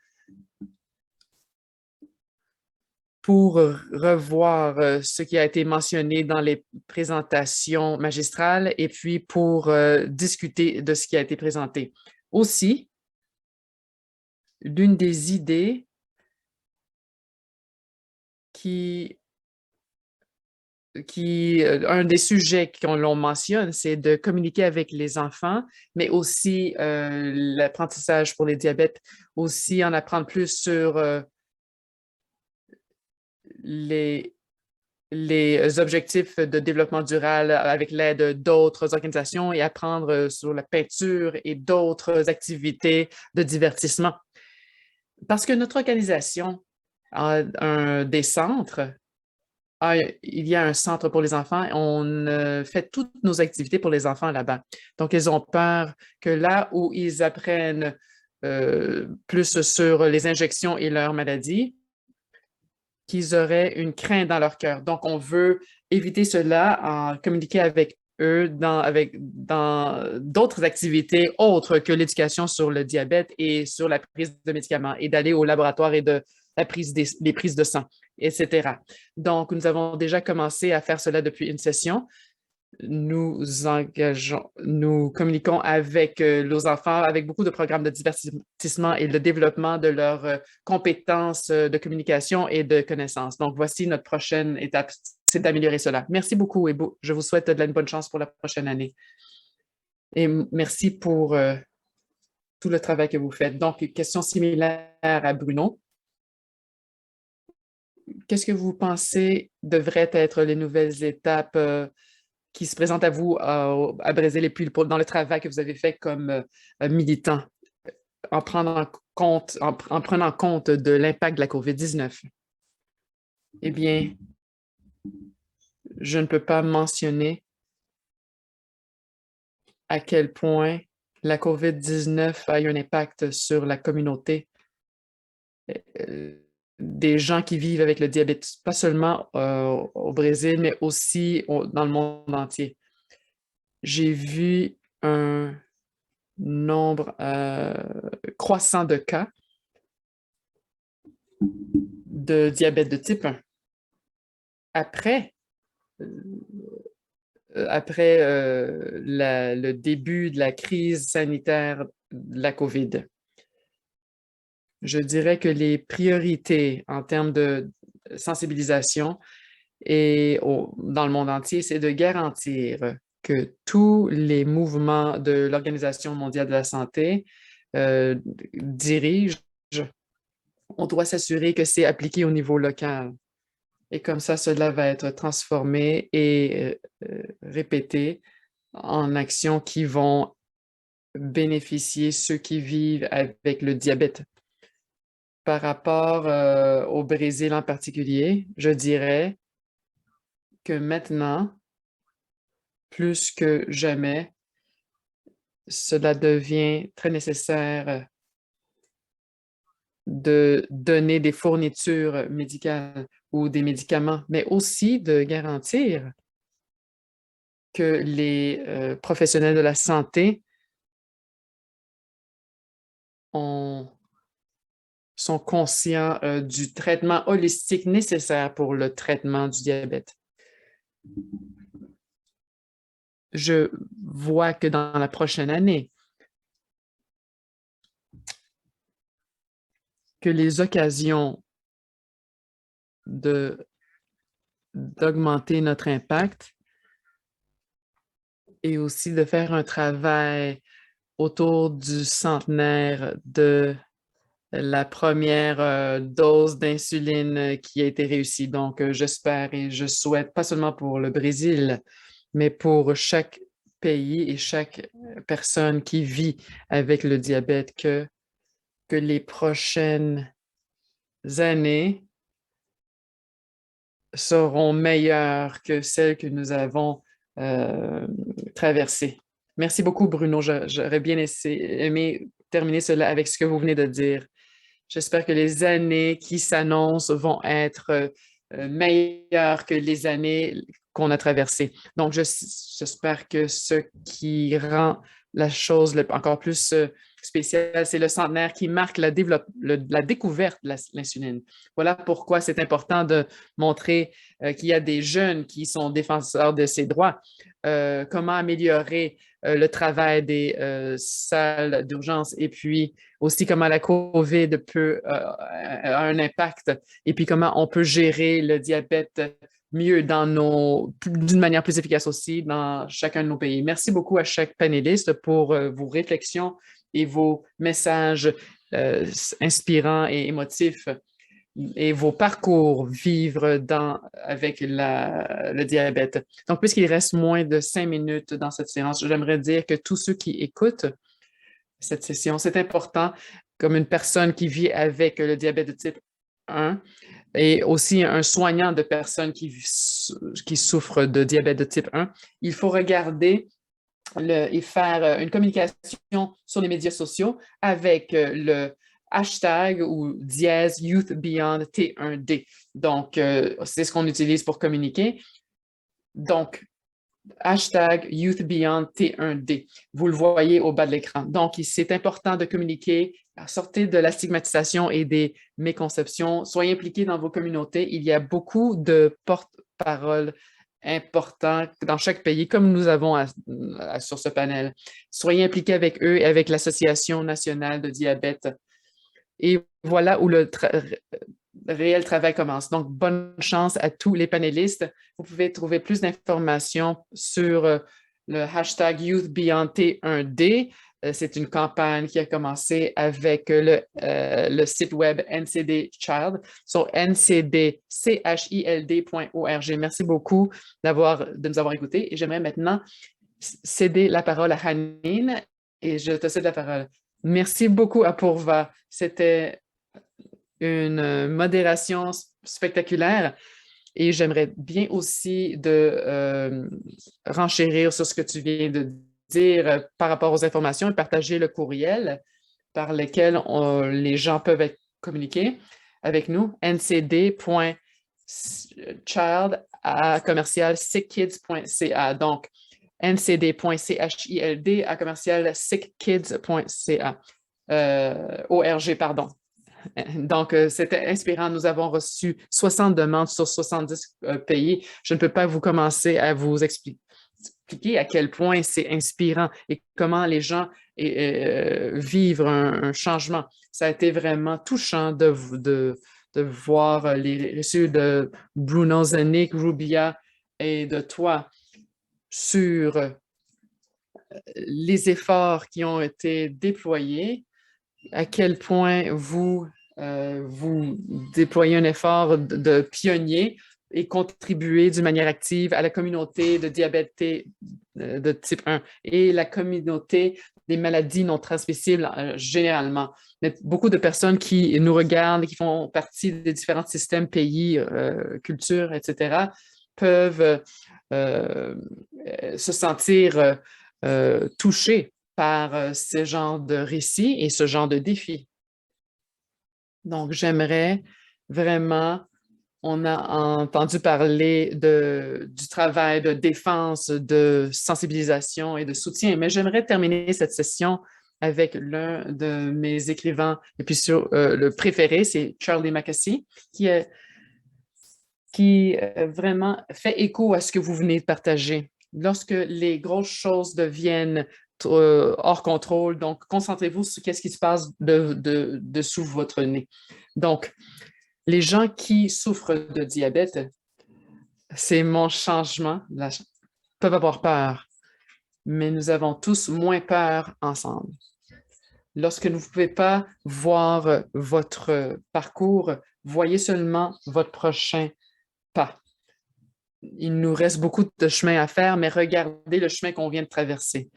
pour revoir ce qui a été mentionné dans les présentations magistrales et puis pour discuter de ce qui a été présenté. Aussi, l'une des idées un des sujets qu'on l'on mentionne, c'est de communiquer avec les enfants, mais aussi l'apprentissage pour les diabètes, aussi en apprendre plus sur les, les objectifs de développement durable avec l'aide d'autres organisations et apprendre sur la peinture et d'autres activités de divertissement. Parce que notre organisation a des centres. Il y a un centre pour les enfants. On fait toutes nos activités pour les enfants là-bas. Donc, ils ont peur que là où ils apprennent plus sur les injections et leurs maladies, qu'ils auraient une crainte dans leur cœur. Donc, on veut éviter cela en communiquant avec eux dans d'autres activités autres que l'éducation sur le diabète et sur la prise de médicaments et d'aller au laboratoire et de la prise des prises de sang, etc. Donc, nous avons déjà commencé à faire cela depuis une session. Nous communiquons avec nos enfants, avec beaucoup de programmes de divertissement et le développement de leurs compétences de communication et de connaissances. Donc, voici notre prochaine étape, c'est d'améliorer cela. Merci beaucoup et je vous souhaite de la bonne chance pour la prochaine année. Et merci pour tout le travail que vous faites. Donc, question similaire à Bruno. Qu'est-ce que vous pensez devraient être les nouvelles étapes qui se présentent à vous à Brésil et puis dans le travail que vous avez fait comme militant en prenant compte de l'impact de la COVID-19? Eh bien, je ne peux pas mentionner à quel point la COVID-19 a eu un impact sur la communauté euh, des gens qui vivent avec le diabète, pas seulement au Brésil, mais aussi dans le monde entier. J'ai vu un nombre croissant de cas de diabète de type 1. Après après le début de la crise sanitaire de la COVID. Je dirais que les priorités en termes de sensibilisation et dans le monde entier, c'est de garantir que tous les mouvements de l'Organisation mondiale de la santé dirigent. On doit s'assurer que c'est appliqué au niveau local. Et comme ça, cela va être transformé et répété en actions qui vont bénéficier ceux qui vivent avec le diabète. Par rapport au Brésil en particulier, je dirais que maintenant, plus que jamais, cela devient très nécessaire de donner des fournitures médicales ou des médicaments, mais aussi de garantir que les professionnels de la santé sont conscients du traitement holistique nécessaire pour le traitement du diabète. Je vois que dans la prochaine année, que les occasions d'augmenter notre impact et aussi de faire un travail autour du centenaire de la première dose d'insuline qui a été réussie. Donc, j'espère et je souhaite, pas seulement pour le Brésil, mais pour chaque pays et chaque personne qui vit avec le diabète, que les prochaines années seront meilleures que celles que nous avons traversées. Merci beaucoup, Bruno. J'aurais bien aimé terminer cela avec ce que vous venez de dire. J'espère que les années qui s'annoncent vont être meilleures que les années qu'on a traversées. Donc, j'espère que ce qui rend la chose encore plus spéciale, c'est le centenaire qui marque la découverte de l'insuline. Voilà pourquoi c'est important de montrer qu'il y a des jeunes qui sont défenseurs de ces droits, comment améliorer le travail des salles d'urgence et puis aussi comment la COVID a un impact et puis comment on peut gérer le diabète mieux d'une manière plus efficace aussi dans chacun de nos pays. Merci beaucoup à chaque panéliste pour vos réflexions et vos messages inspirants et émotifs et vos parcours vivre avec le diabète. Donc, puisqu'il reste moins de 5 minutes dans cette séance, j'aimerais dire que tous ceux qui écoutent cette session, c'est important, comme une personne qui vit avec le diabète de type 1 et aussi un soignant de personnes qui souffrent de diabète de type 1, il faut regarder et faire une communication sur les médias sociaux avec le hashtag ou dièse Youth Beyond T1D. Donc, c'est ce qu'on utilise pour communiquer. Donc, hashtag Youth Beyond T1D. Vous le voyez au bas de l'écran. Donc, c'est important de communiquer, sortez de la stigmatisation et des méconceptions, soyez impliqués dans vos communautés. Il y a beaucoup de porte-parole importants dans chaque pays, comme nous avons sur ce panel. Soyez impliqués avec eux et avec l'Association nationale de diabète. Et voilà où le réel travail commence. Donc, bonne chance à tous les panélistes. Vous pouvez trouver plus d'informations sur le hashtag Youth Beyond T1D. C'est une campagne qui a commencé avec le site web NCD Child sur ncdchild.org. Merci beaucoup de nous avoir écoutés et j'aimerais maintenant céder la parole à Hanine et je te cède la parole. Merci beaucoup, Apourva. C'était une modération spectaculaire et j'aimerais bien aussi de renchérir sur ce que tu viens de dire par rapport aux informations et partager le courriel par lequel les gens peuvent être communiqués avec nous, ncd.child@sickkids.ca. Donc, ncd.child@sickkids.ca. ORG, pardon. Donc, c'était inspirant. Nous avons reçu 60 demandes sur 70 pays. Je ne peux pas vous commencer à vous expliquer, expliquer à quel point c'est inspirant et comment les gens vivent un changement. Ça a été vraiment touchant de voir les récits de Bruno Zenik, Rubia et de toi sur les efforts qui ont été déployés, à quel point vous déployez un effort de pionnier et contribuez d'une manière active à la communauté de diabète de type 1 et la communauté des maladies non transmissibles généralement. Mais beaucoup de personnes qui nous regardent, qui font partie des différents systèmes, pays, cultures, etc., peuvent se sentir touchés par ce genre de récits et ce genre de défis. Donc, j'aimerais vraiment, on a entendu parler du travail de défense, de sensibilisation et de soutien, mais j'aimerais terminer cette session avec l'un de mes écrivains, et puis le préféré, c'est Charlie Mackesy, qui vraiment fait écho à ce que vous venez de partager. Lorsque les grosses choses deviennent hors contrôle, donc concentrez-vous sur ce qui se passe dessous votre nez. Donc, les gens qui souffrent de diabète, c'est mon changement, peuvent avoir peur, mais nous avons tous moins peur ensemble. Lorsque vous ne pouvez pas voir votre parcours, voyez seulement votre prochain pas. Il nous reste beaucoup de chemin à faire, mais regardez le chemin qu'on vient de traverser.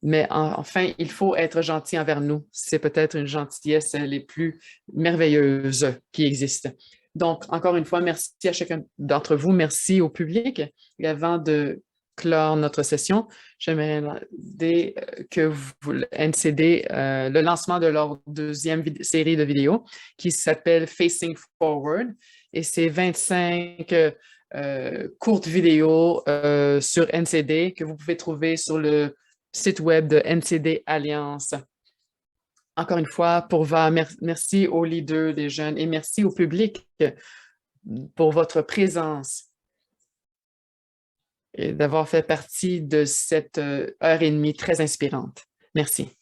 Mais enfin, il faut être gentil envers nous. C'est peut-être une gentillesse les plus merveilleuses qui existent. Donc, encore une fois, merci à chacun d'entre vous. Merci au public. Et avant de clore notre session, j'aimerais demander que NCD, le lancement de leur deuxième série de vidéos qui s'appelle Facing Forward. Et c'est 25 courtes vidéos sur NCD que vous pouvez trouver sur le site web de NCD Alliance. Encore une fois, merci aux leaders des jeunes et merci au public pour votre présence et d'avoir fait partie de cette heure et demie très inspirante. Merci.